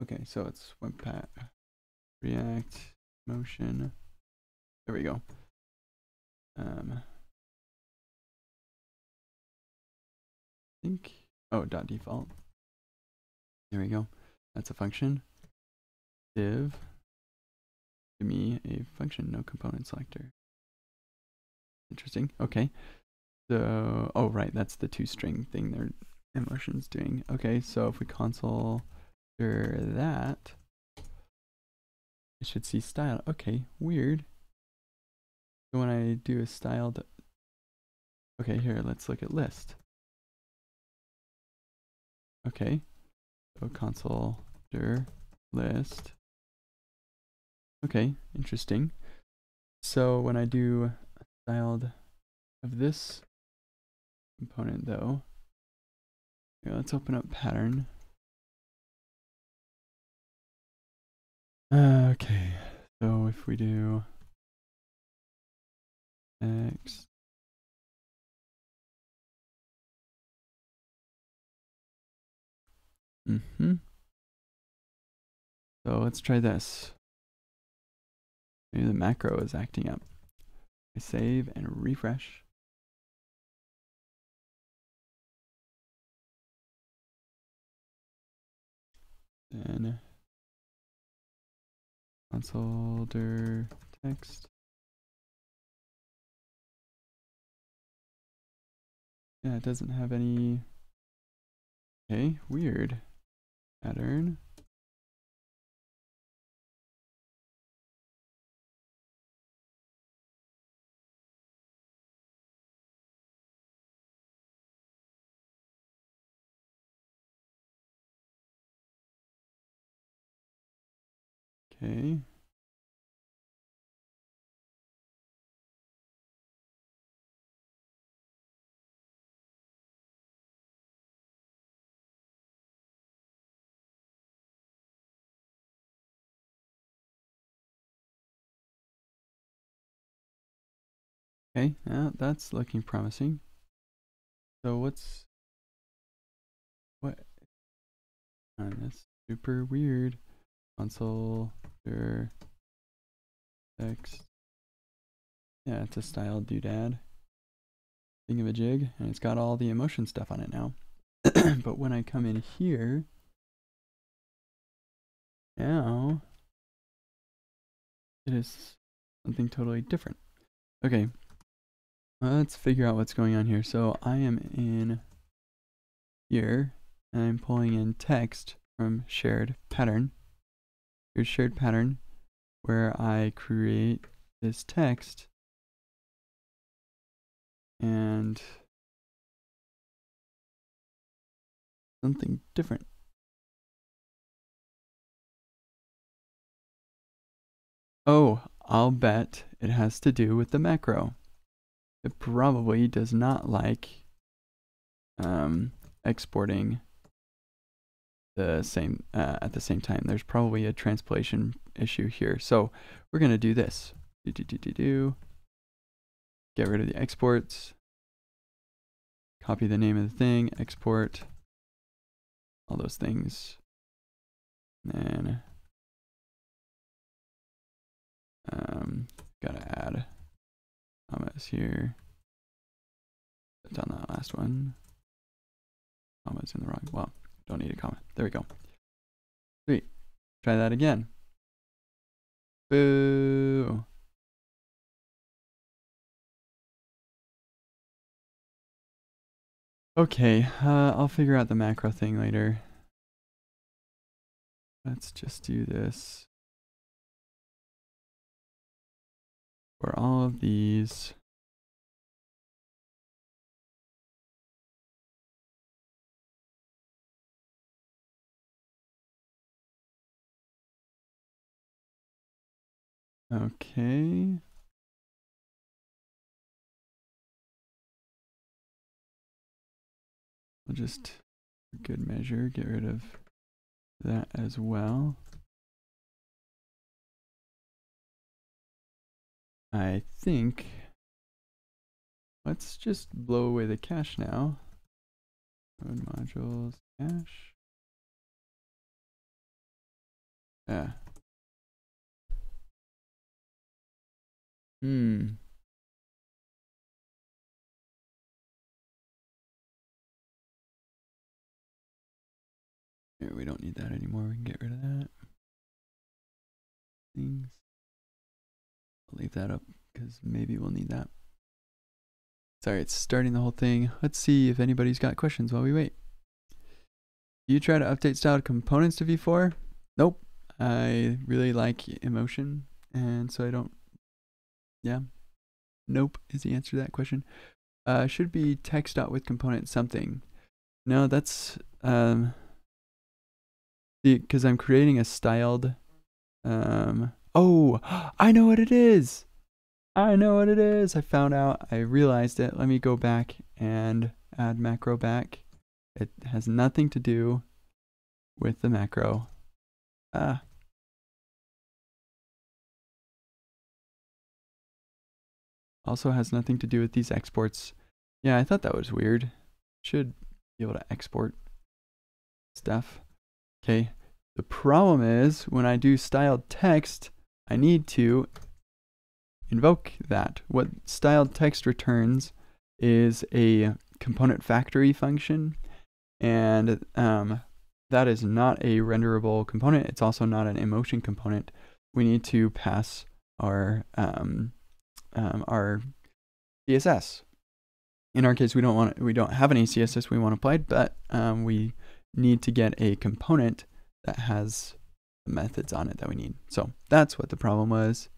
okay, so it's webpack react motion. There we go. I think dot default. There we go. That's a function. Div. Give me a function, no component selector. Interesting. Okay. So, oh right, that's the toString thing their emotion's doing. Okay, so if we console that, I should see style. Okay, weird. So when I do a styled, okay, here, let's look at list. Okay, so console dir list. Okay, interesting. So when I do a styled of this component though, here, let's open up pattern. Okay, so if we do X, so let's try this. Maybe the macro is acting up. I save and refresh. Then console dir text. Yeah, it doesn't have any. Okay, weird. Pattern. Okay. Okay, yeah, that's looking promising. So what? That's super weird. Console dir text. Yeah, it's a style doodad thingamajig, and it's got all the emotion stuff on it now. But when I come in here, now it is something totally different. Okay, let's figure out what's going on here. So I am in here, and I'm pulling in text from shared pattern. Here's shared pattern, where I create this text and something different. Oh, I'll bet it has to do with the macro. It probably does not like exporting the same at the same time. There's probably a translation issue here. So we're gonna do this. Get rid of the exports. Copy the name of the thing. Export. All those things. And then gotta add commas here. Put down that last one. Comma's in the wrong. Well, don't need a comma. There we go. Sweet. Try that again. Boo. Okay, I'll figure out the macro thing later. Let's just do this for all of these. Okay. We'll just, for good measure, get rid of that as well. I think, let's just blow away the cache now. Code modules, cache. Yeah. Here, we don't need that anymore. We can get rid of that. Things. I'll leave that up because maybe we'll need that. Sorry, it's starting the whole thing. Let's see if anybody's got questions while we wait. Do you try to update styled components to v4? Nope. I really like emotion, and so I don't. Yeah. Nope is the answer to that question. Should be text.withComponent something. No, that's because I'm creating a styled. Oh, I know what it is. I know what it is. I found out. I realized it. Let me go back and add macro back. It has nothing to do with the macro. Also has nothing to do with these exports. Yeah, I thought that was weird. Should be able to export stuff. Okay. The problem is when I do styled text, I need to invoke that. What styled text returns is a component factory function, and that is not a renderable component. It's also not an emotion component. We need to pass our CSS. In our case, we don't have any CSS we want applied, but we need to get a component that has the methods on it that we need. So that's what the problem was.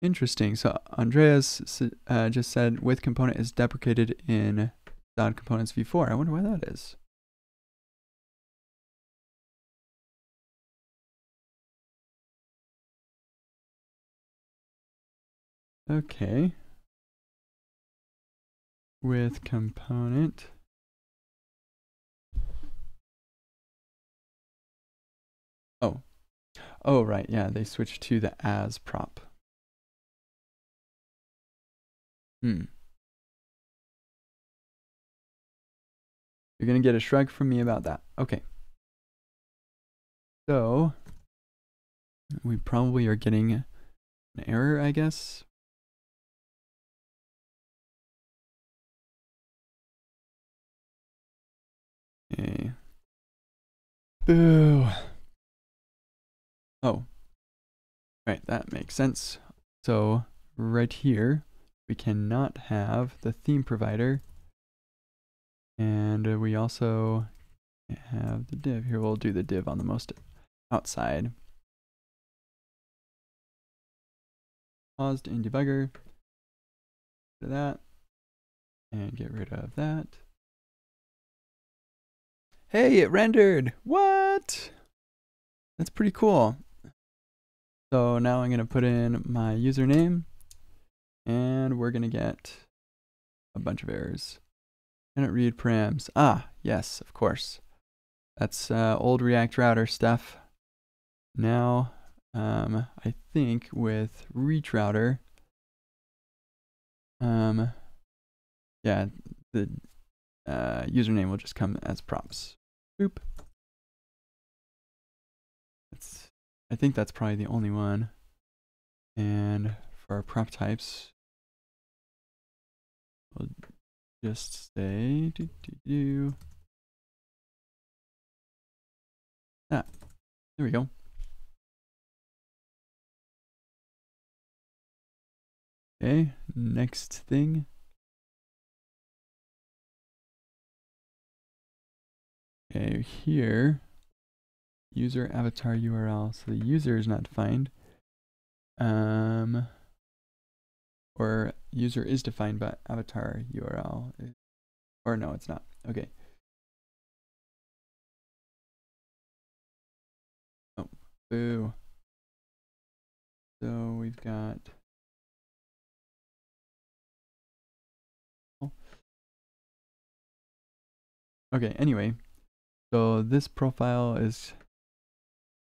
Interesting. So Andreas just said with component is deprecated in .components v4. I wonder why that is. Okay. With component. Oh. Oh, right. Yeah, they switched to the as prop. You're going to get a shrug from me about that. Okay. So we probably are getting an error, I guess. Okay. Boo. Oh. Right, that makes sense. So right here, we cannot have the theme provider. And we also have the div. Here, we'll do the div on the most outside. Paused in debugger. Get rid of that. And get rid of that. Hey, it rendered. What? That's pretty cool. So now I'm going to put in my username and we're going to get a bunch of errors. Cannot read params. Ah, yes, of course. That's old React router stuff. Now, I think with reach router, yeah, the username will just come as props. Boop. I think that's probably the only one. And for our prop types, we'll just say there we go. Okay, next thing. Okay, here, user avatar URL. So the user is not defined. Or user is defined, but avatar URL or no, it's not. Okay. Oh, boo. So we've got. Okay, anyway, so this profile is,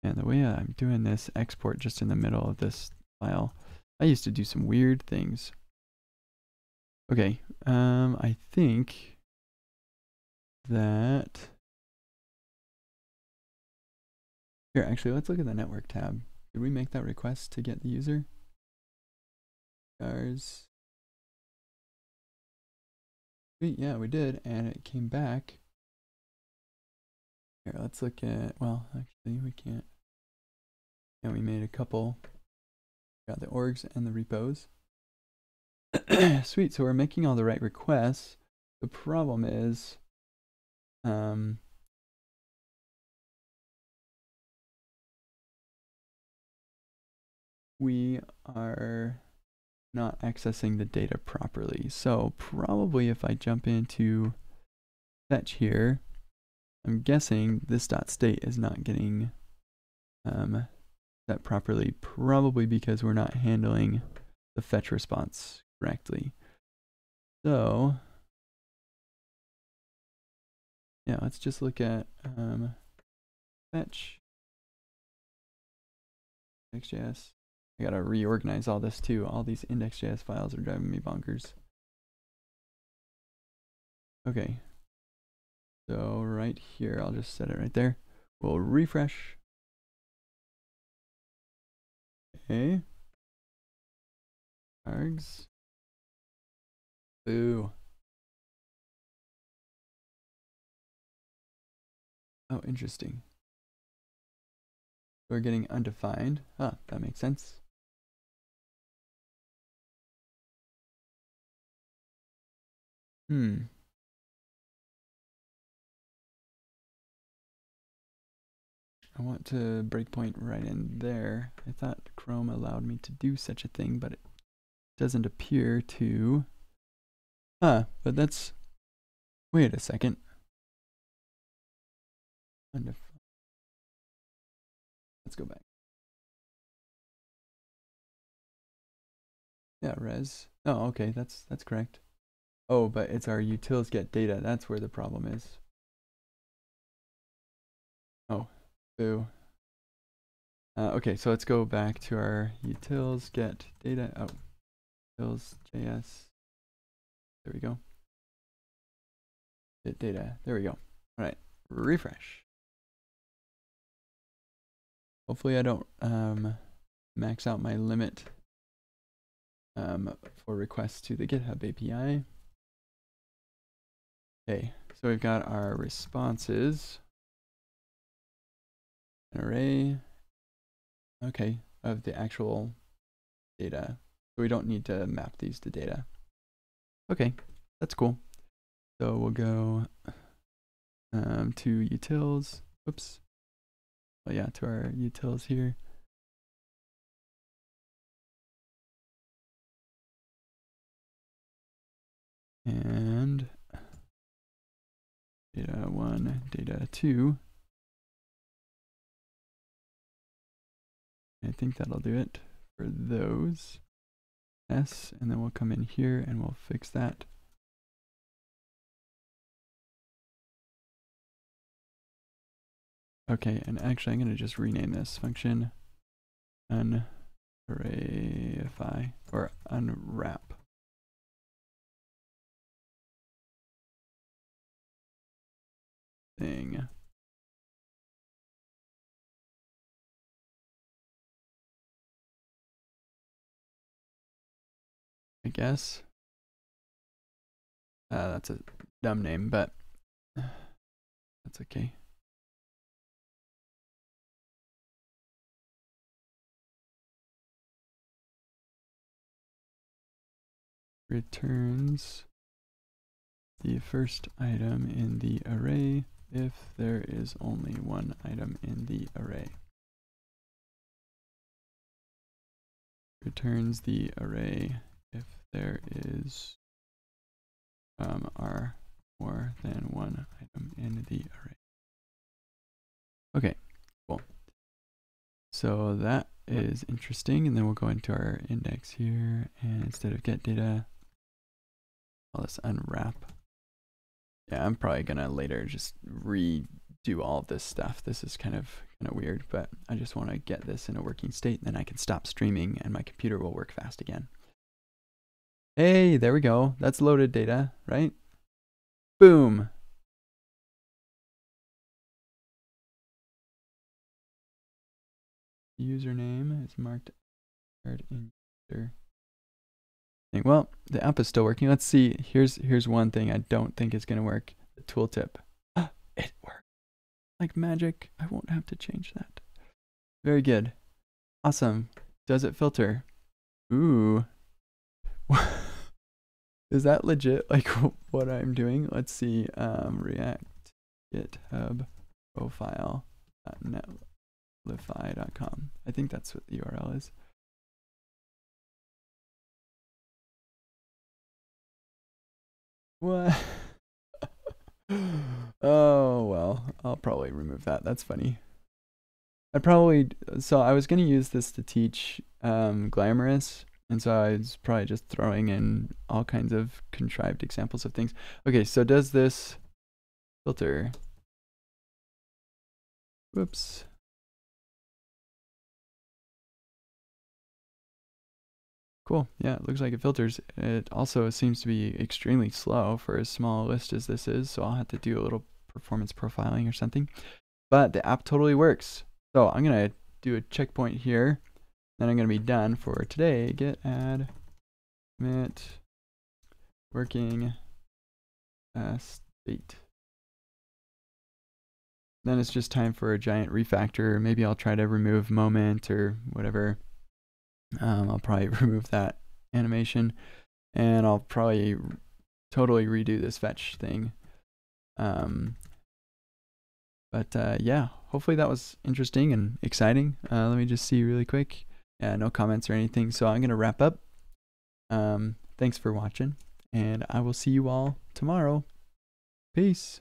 and the way I'm doing this export just in the middle of this file, I used to do some weird things. Okay, I think that, here, actually, let's look at the network tab. Did we make that request to get the user? Stars. Sweet, yeah, we did, and it came back. Here, let's look at, well, actually, we can't. And we made a couple. Got the orgs and the repos. Sweet, so we're making all the right requests. The problem is, we are not accessing the data properly. So probably if I jump into fetch here, I'm guessing this .state is not getting set properly, probably because we're not handling the fetch response correctly. So yeah, let's just look at fetch index.js. I gotta reorganize all this too. All these index.js files are driving me bonkers. Okay, so right here, I'll just set it right there. We'll refresh. Okay. Args. Boo. Oh, interesting. We're getting undefined. Ah, that makes sense. I want to breakpoint right in there. I thought Chrome allowed me to do such a thing, but it doesn't appear to. But that's, wait a second. Let's go back. Yeah, res. Oh, okay, that's correct. Oh, but it's our utils get data. That's where the problem is. Oh, boo. Okay, so let's go back to our utils get data. Oh, utils.js. There we go. Get data. There we go. All right, refresh. Hopefully I don't max out my limit for requests to the GitHub API. Okay, so we've got our responses, an array, okay, of the actual data. So we don't need to map these to data. Okay, that's cool. So we'll go to utils. Oops. Oh yeah, to our utils here. And data 1, data 2. I think that'll do it for those. S, and then we'll come in here and we'll fix that. Okay, and actually I'm going to just rename this function unarrayify or unwrap. Thing. I guess. That's a dumb name, but that's okay. Returns the first item in the array if there is only one item in the array. Returns the array if there is are more than one item in the array. Okay, cool. So that is interesting, and then we'll go into our index here, and instead of get data, I'll just unwrap. Yeah, I'm probably gonna later just redo all of this stuff. This is kind of weird, but I just want to get this in a working state, and then I can stop streaming and my computer will work fast again. Hey, there we go. That's loaded data, right? Boom. Username is marked in user. Well, the app is still working. Let's see. Here's one thing I don't think is going to work. The tooltip. It worked. Like magic. I won't have to change that. Very good. Awesome. Does it filter? Ooh. Is that legit like what I'm doing? Let's see. react-github-profile.netlify.com. I think that's what the URL is. What? Oh, well, I'll probably remove that. That's funny. So I was going to use this to teach Glamorous, and so I was probably just throwing in all kinds of contrived examples of things. Okay, so does this filter? Whoops. Cool. Yeah, it looks like it filters. It also seems to be extremely slow for as small a list as this is, so I'll have to do a little performance profiling or something. But the app totally works. So I'm going to do a checkpoint here. Then I'm going to be done for today. Git add commit working state. Then it's just time for a giant refactor. Maybe I'll try to remove moment or whatever. I'll probably remove that animation, and I'll probably totally redo this fetch thing. But yeah, hopefully that was interesting and exciting. Let me just see really quick. Yeah, no comments or anything. So I'm going to wrap up. Thanks for watching, and I will see you all tomorrow. Peace.